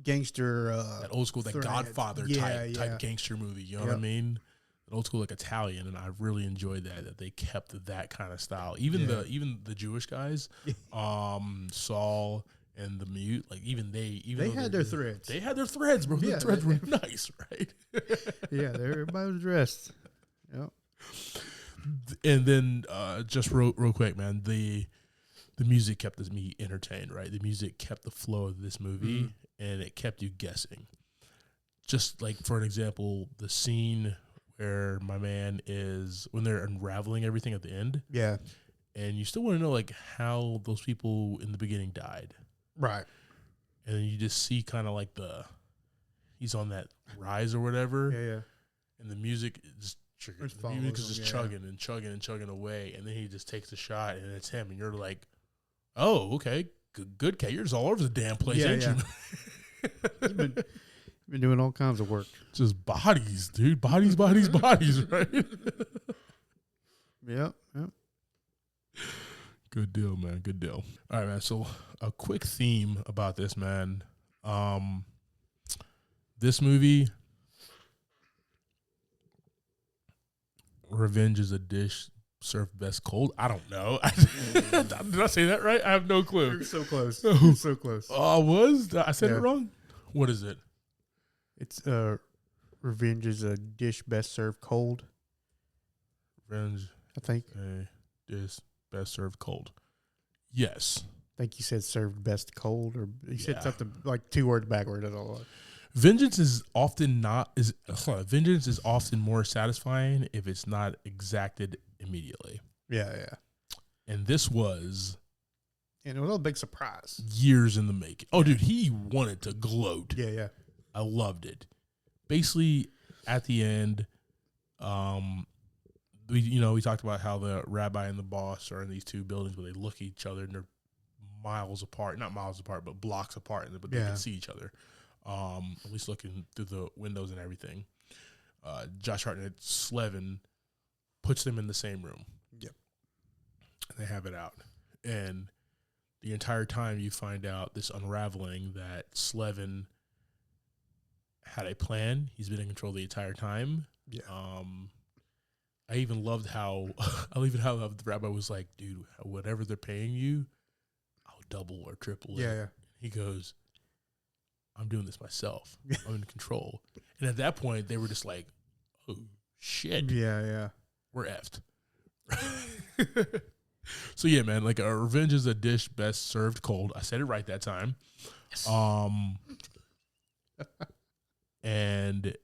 That old school, that Godfather type gangster movie. You know what I mean? An old school, like Italian, and I really enjoyed that they kept that kind of style. Even the Jewish guys, Saul and the Mute, like they had their threads. They had their threads, bro. The threads were nice, right? Everybody was dressed. Yep. And then just real quick, man, the music kept me entertained, right? The music kept the flow of this movie, and it kept you guessing. Just like, for an example, the scene where my man is, when they're unraveling everything at the end. Yeah. And you still want to know, like, how those people in the beginning died. Right. And then you just see kind of like he's on that rise or whatever. Yeah. And the music is just chugging and chugging and chugging away. And then he just takes a shot and it's him. And you're like, oh, okay. Good Cat. You're just all over the damn place, ain't you? Been doing all kinds of work. Just bodies, dude. Bodies, right? Yep. Good deal, man. Good deal. All right, man. So a quick theme about this, man. This movie, revenge is a dish served best cold. I don't know. Did I say that right? I have no clue. You're so close. You're so close. Oh, I said it wrong? What is it? It's revenge is a dish best served cold. Revenge, I think. A dish best served cold. Yes. I think you said served best cold, or you said something like 2 words backward. Vengeance is often more satisfying if it's not exacted immediately. Yeah. And this was, and it was a big surprise. Years in the making. Oh, dude, he wanted to gloat. Yeah. I loved it. Basically, at the end, we talked about how the rabbi and the boss are in these two buildings where they look at each other and they're miles apart, not miles apart, but blocks apart, but they can see each other. At least looking through the windows and everything. Josh Hartnett, Slevin, puts them in the same room. Yep. And they have it out. And the entire time you find out this unraveling that Slevin had a plan. He's been in control the entire time. Yeah. I even loved how the rabbi was like, dude, whatever they're paying you, I'll double or triple it. Yeah. He goes, I'm doing this myself. I'm in control. And at that point, they were just like, oh, shit. Yeah. We're effed. So, yeah, man, like a revenge is a dish best served cold. I said it right that time. Yes. And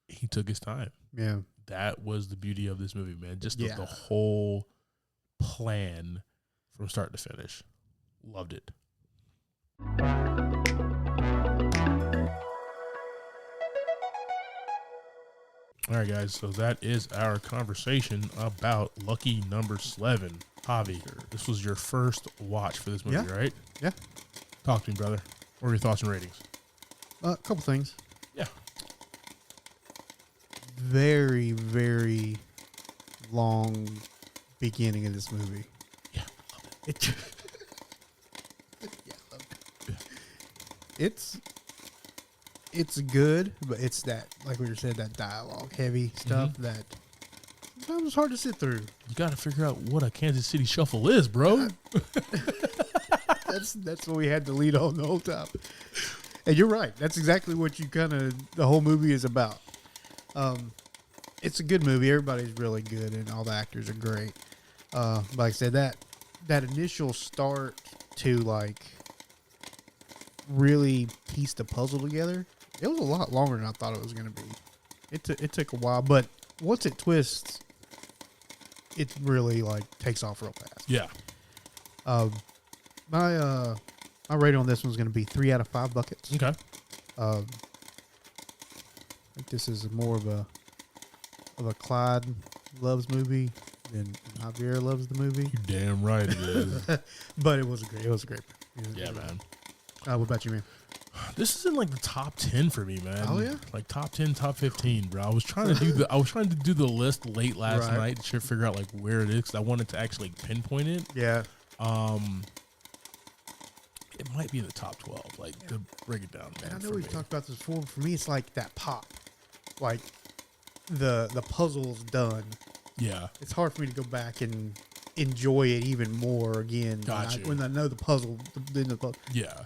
he took his time. Yeah. that was the beauty of this movie, man. Just Yeah. the whole plan from start to finish. Loved it. All right, guys. So that is our conversation about Lucky Number Slevin. Javi, this was your first watch for this movie, right? Yeah. Talk to me, brother. What are your thoughts and ratings? A couple things. Yeah. Very, very long beginning of this movie. Yeah, love it. Love it. It's good, but it's that, like we said, that dialogue heavy stuff that sometimes it's hard to sit through. You got to figure out what a Kansas City Shuffle is, bro. That's what we had to lead on the whole time. And you're right. That's exactly what the whole movie is about. It's a good movie. Everybody's really good, and all the actors are great. Like I said, that initial start to like really piece the puzzle together, it was a lot longer than I thought it was going to be. It took a while, but once it twists, it really like takes off real fast. Yeah. My rating on this one's going to be 3 out of 5 buckets. Okay. I think this is more of a Clyde loves movie than Javier loves the movie. You're damn right it is. But it was a great. Yeah, man. What about you, man? This is in like the top 10 for me, man. Oh, yeah? Like top 10, top 15, bro. I was trying to do the list late last night to figure out like where it is, because I wanted to actually pinpoint it. Yeah. It might be in the top 12, like to break it down, man. And I know we've talked about this before. For me, it's like that pop, like the puzzle's done. Yeah. It's hard for me to go back and enjoy it even more again when I know the puzzle. Yeah.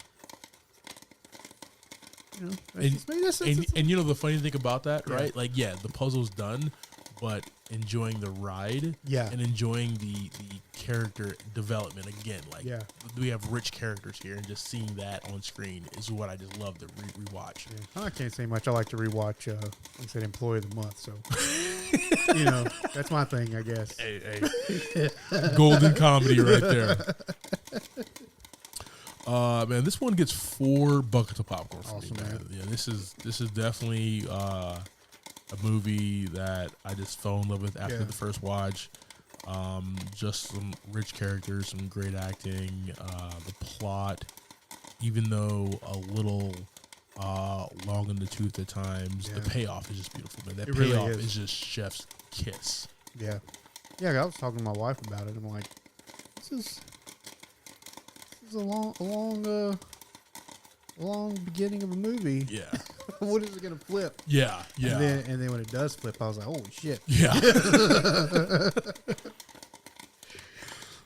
You know, and you know the funny thing about that, right? Like, yeah, the puzzle's done, but enjoying the ride, and enjoying the character development again. Like, we have rich characters here, and just seeing that on screen is what I just love to rewatch. Yeah. I can't say much. I like to rewatch. Like I said, Employee of the Month. So, you know, that's my thing, I guess. Hey. Golden comedy right there. Man, this one gets 4 buckets of popcorn for me, man. Yeah, this is definitely a movie that I just fell in love with after the first watch. Just some rich characters, some great acting. The plot, even though a little long in the tooth at times, the payoff is just beautiful, man. That payoff really is just chef's kiss. Yeah. I was talking to my wife about it. I'm like, this is a long beginning of a movie. Yeah. When is it gonna flip? Yeah. And then when it does flip, I was like, holy shit. Yeah.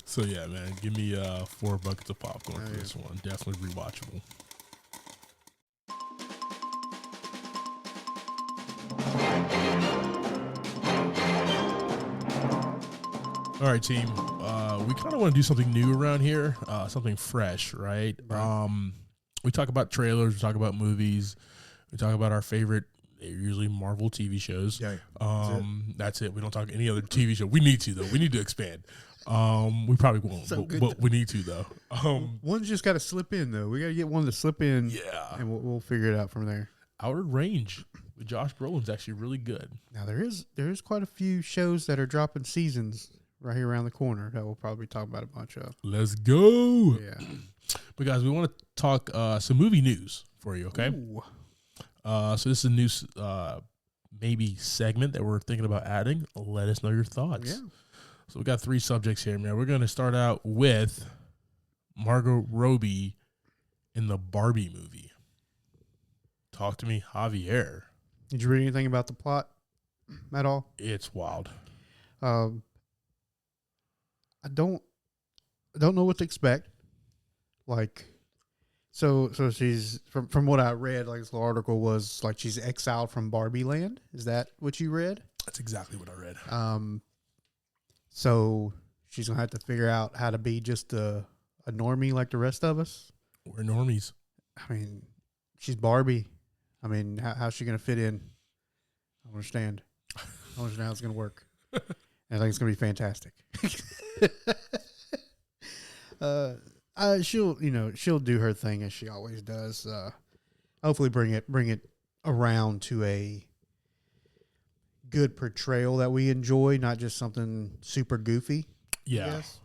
So yeah, man, give me 4 buckets of popcorn for this one. Definitely rewatchable. All right, team. We kind of want to do something new around here, something fresh, right? We talk about trailers, we talk about movies, we talk about our favorite, usually Marvel TV shows. Yeah. That's it. We don't talk any other TV show. We need to, though. We need to expand. We probably won't, but we need to, though. One's just got to slip in, though. We got to get one to slip in. Yeah. And we'll figure it out from there. Outer Range with Josh Brolin's actually really good. Now, there is quite a few shows that are dropping seasons right here around the corner that we'll probably talk about a bunch of. Let's go. Yeah. But, guys, we want to talk some movie news for you, okay? Ooh. So this is a new maybe segment that we're thinking about adding. Let us know your thoughts. Yeah. So we got 3 subjects here, man. We're going to start out with Margot Robbie in the Barbie movie. Talk to me, Javier. Did you read anything about the plot at all? It's wild. I don't know what to expect. Like, so she's from what I read, like this little article was like she's exiled from Barbie Land. Is that what you read? That's exactly what I read. So she's gonna have to figure out how to be just a normie like the rest of us. We're normies. I mean, she's Barbie. I mean, how's she gonna fit in? I don't understand. I don't understand how it's going to work. And I think it's going to be fantastic. She'll do her thing as she always does. Hopefully bring it around to a good portrayal that we enjoy, not just something super goofy. Yeah. I guess,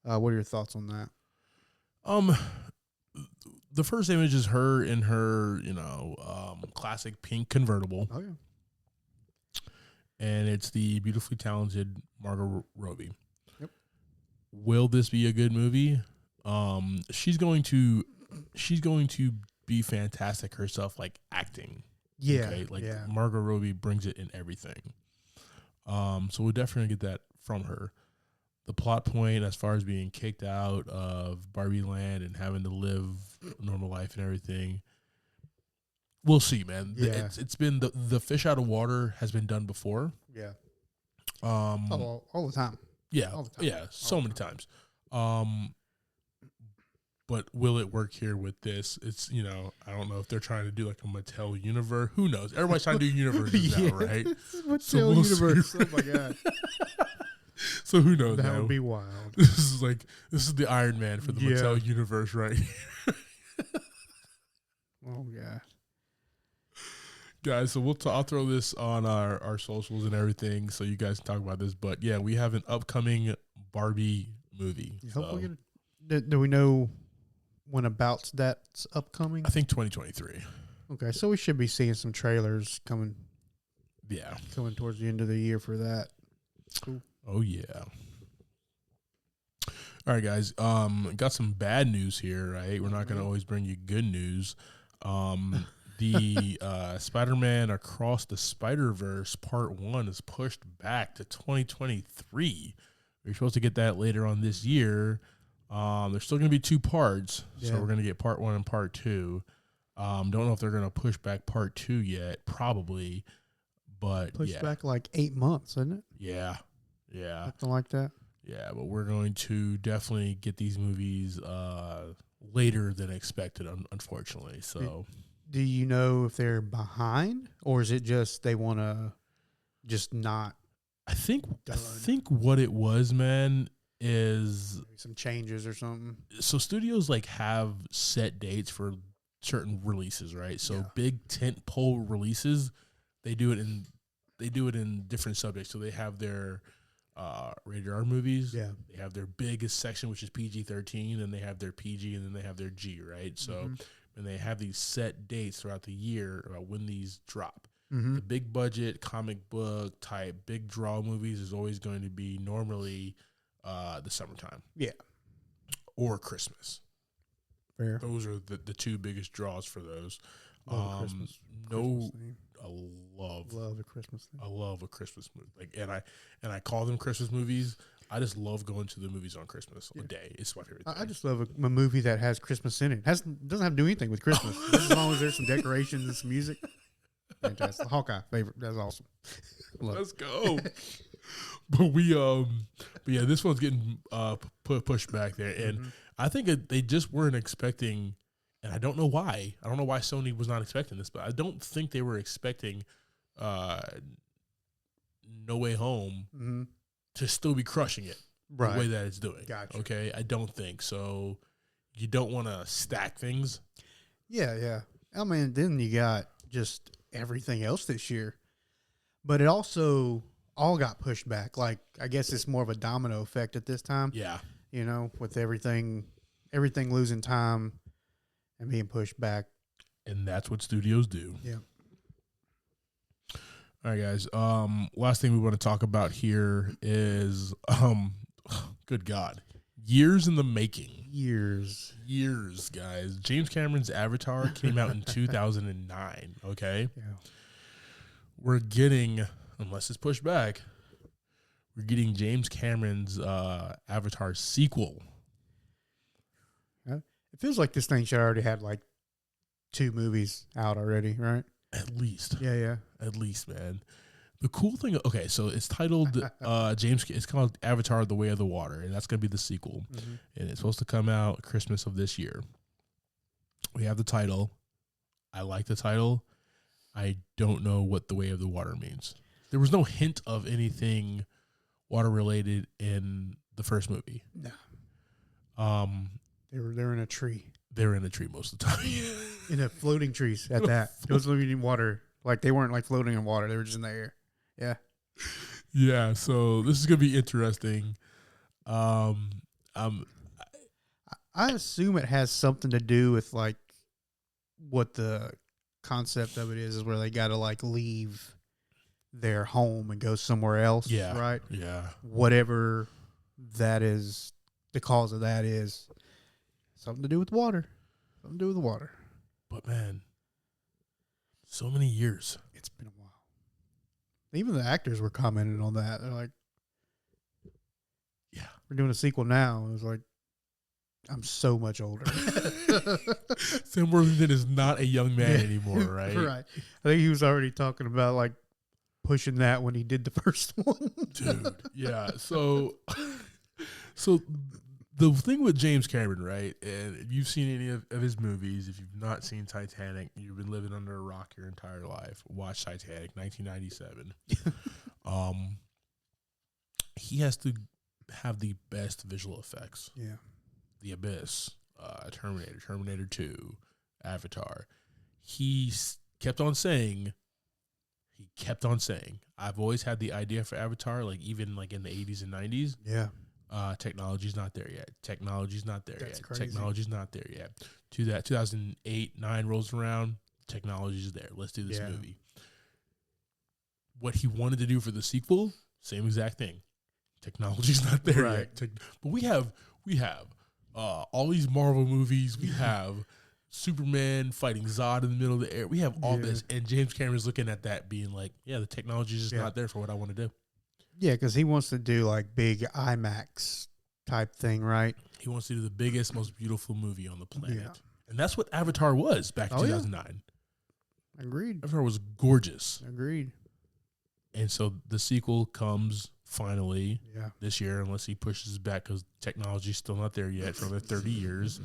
what are your thoughts on that? The first image is her in her, classic pink convertible. Oh, yeah. And it's the beautifully talented Margot Robbie. Yep. Will this be a good movie? She's going to be fantastic herself, like acting. Yeah. Okay? Like yeah. Margot Robbie brings it in everything. So we'll definitely get that from her. The plot point as far as being kicked out of Barbie Land and having to live a normal life and everything. We'll see, man. Yeah. It's been the fish out of water has been done before. Yeah. All the time. Yeah. All the time. Yeah. So many times. But will it work here with this? It's, I don't know if they're trying to do like a Mattel universe. Who knows? Everybody's trying to do universes now, right? Mattel universe. Oh my God. So who knows? That would be wild. This is the Iron Man for the Mattel universe, right? Oh yeah. Guys, so I'll throw this on our socials and everything so you guys can talk about this. But yeah, we have an upcoming Barbie movie. Do we know when about that's upcoming? I think 2023. Okay, so we should be seeing some trailers coming. Yeah. Coming towards the end of the year for that. Cool. Oh yeah. All right, guys. Got some bad news here, right? We're not going to always bring you good news. The Spider-Man Across the Spider-Verse Part 1 is pushed back to 2023. We're supposed to get that later on this year. There's still going to be 2 parts, so we're going to get Part 1 and Part 2. Don't know if they're going to push back Part 2 yet. Probably, but push back like 8 months, isn't it? Yeah. Something like that. Yeah, but we're going to definitely get these movies later than expected, unfortunately. So, do you know if they're behind, or is it just they want to just not? I think what it was, man, is maybe some changes or something. So studios like have set dates for certain releases, right? So big tent pole releases, they do it in different subjects. So they have their rated R movies. Yeah. They have their biggest section, which is PG-13, and they have their PG, and then they have their G, right? So, and they have these set dates throughout the year about when these drop. The big budget comic book type big draw movies is always going to be normally the summertime. Yeah. Or Christmas. Fair. Those are the 2 biggest draws for those. Christmas I love a Christmas thing. I love a Christmas movie. And I call them Christmas movies. I just love going to the movies on Christmas day. It's my favorite thing. I just love a movie that has Christmas in it. Doesn't have to do anything with Christmas. As long as there's some decorations and some music. Fantastic. Hawkeye favorite. That's awesome. Let's go. But yeah, this one's getting pushed back there, and I think they just weren't expecting. And I don't know why. I don't know why Sony was not expecting this, but I don't think they were expecting No Way Home to still be crushing it the way that it's doing. Gotcha. Okay, I don't think so. You don't want to stack things. Yeah. I mean, then you got just everything else this year, but it also all got pushed back. Like, I guess it's more of a domino effect at this time. Yeah, with everything losing time and being pushed back. And that's what studios do. Yeah. All right, guys. Last thing we want to talk about here is, good God, years in the making. Years, guys. James Cameron's Avatar came out in 2009. Okay. Yeah. We're getting, unless it's pushed back, we're getting James Cameron's Avatar sequel. It feels like this thing should already had like 2 movies out already, right? At least. Yeah. At least, man. The cool thing, okay, so it's titled it's called Avatar: The Way of the Water, and that's going to be the sequel. And it's supposed to come out Christmas of this year. We have the title. I like the title. I don't know what the way of the water means. There was no hint of anything water related in the first movie. No. Um, They're in a tree. They're in a tree most of the time. In a floating trees at that. It was living in water. Like they weren't like floating in water. They were just in the air. Yeah. Yeah. So this is gonna be interesting. I assume it has something to do with like what the concept of it is where they got to like leave their home and go somewhere else. Yeah. Right. Yeah. Whatever that is, the cause of that is something to do with water. Something to do with water. But man, so many years. It's been a while. Even the actors were commenting on that. They're like, yeah, we're doing a sequel now. It was like, I'm so much older. Sam Worthington is not a young man anymore, right? Right. I think he was already talking about like pushing that when he did the first one. Dude, yeah. So the thing with James Cameron, right? And if you've seen any of his movies, if you've not seen Titanic, you've been living under a rock your entire life. Watch Titanic, 1997. He has to have the best visual effects. Yeah. The Abyss, Terminator 2, Avatar. He kept on saying, I've always had the idea for Avatar, like even like in the 80s and 90s. Yeah. Technology's not there yet. Technology's not there That's yet. crazy. Technology's not there yet. To that 2008-9 rolls around, technology's there. Let's do this movie. What he wanted to do for the sequel, same exact thing. Technology's not there yet. But we have all these Marvel movies. We have Superman fighting Zod in the middle of the air. We have all this, and James Cameron's looking at that, being like, "Yeah, the technology's just not there for what I want to do." Yeah, because he wants to do like big IMAX type thing, right? He wants to do the biggest, most beautiful movie on the planet. Yeah. And that's what Avatar was back in 2009. Agreed. Avatar was gorgeous. Agreed. And so the sequel comes finally this year, unless he pushes back because technology's still not there yet for another 30 years.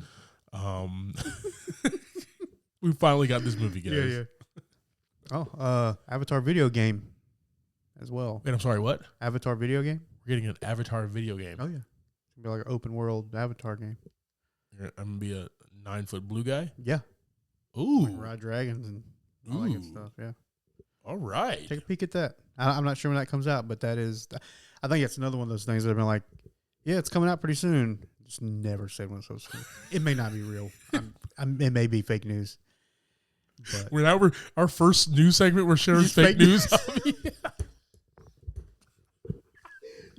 We finally got this movie, guys. Oh, Avatar video game as well. Wait, I'm sorry, what? Avatar video game? We're getting an Avatar video game. Oh, yeah. It's going to be like an open world Avatar game. I'm going to be a 9-foot blue guy? Yeah. Ooh. Like ride dragons and all that good stuff, yeah. All right. Take a peek at that. I'm not sure when that comes out, but that is, I think it's another one of those things that have been like, yeah, it's coming out pretty soon. Just never said when it's so soon. It may not be real. It may be fake news. But Our first news segment, we're sharing fake news.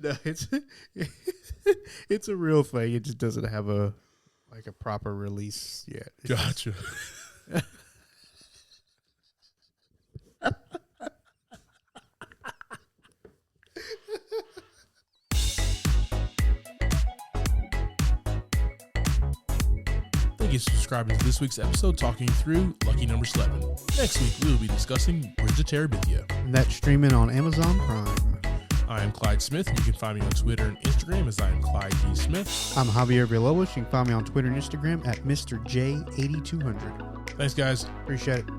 No, it's a real thing. It just doesn't have a proper release yet. Gotcha. Thank you for subscribing to this week's episode, talking through Lucky Number Slevin. Next week, we will be discussing Bridge of Terabithia. And that's streaming on Amazon Prime. I am Clyde Smith, and you can find me on Twitter and Instagram as I am Clyde D. Smith. I'm Javier Villalobos. You can find me on Twitter and Instagram at Mr. J8200. Thanks, guys. Appreciate it.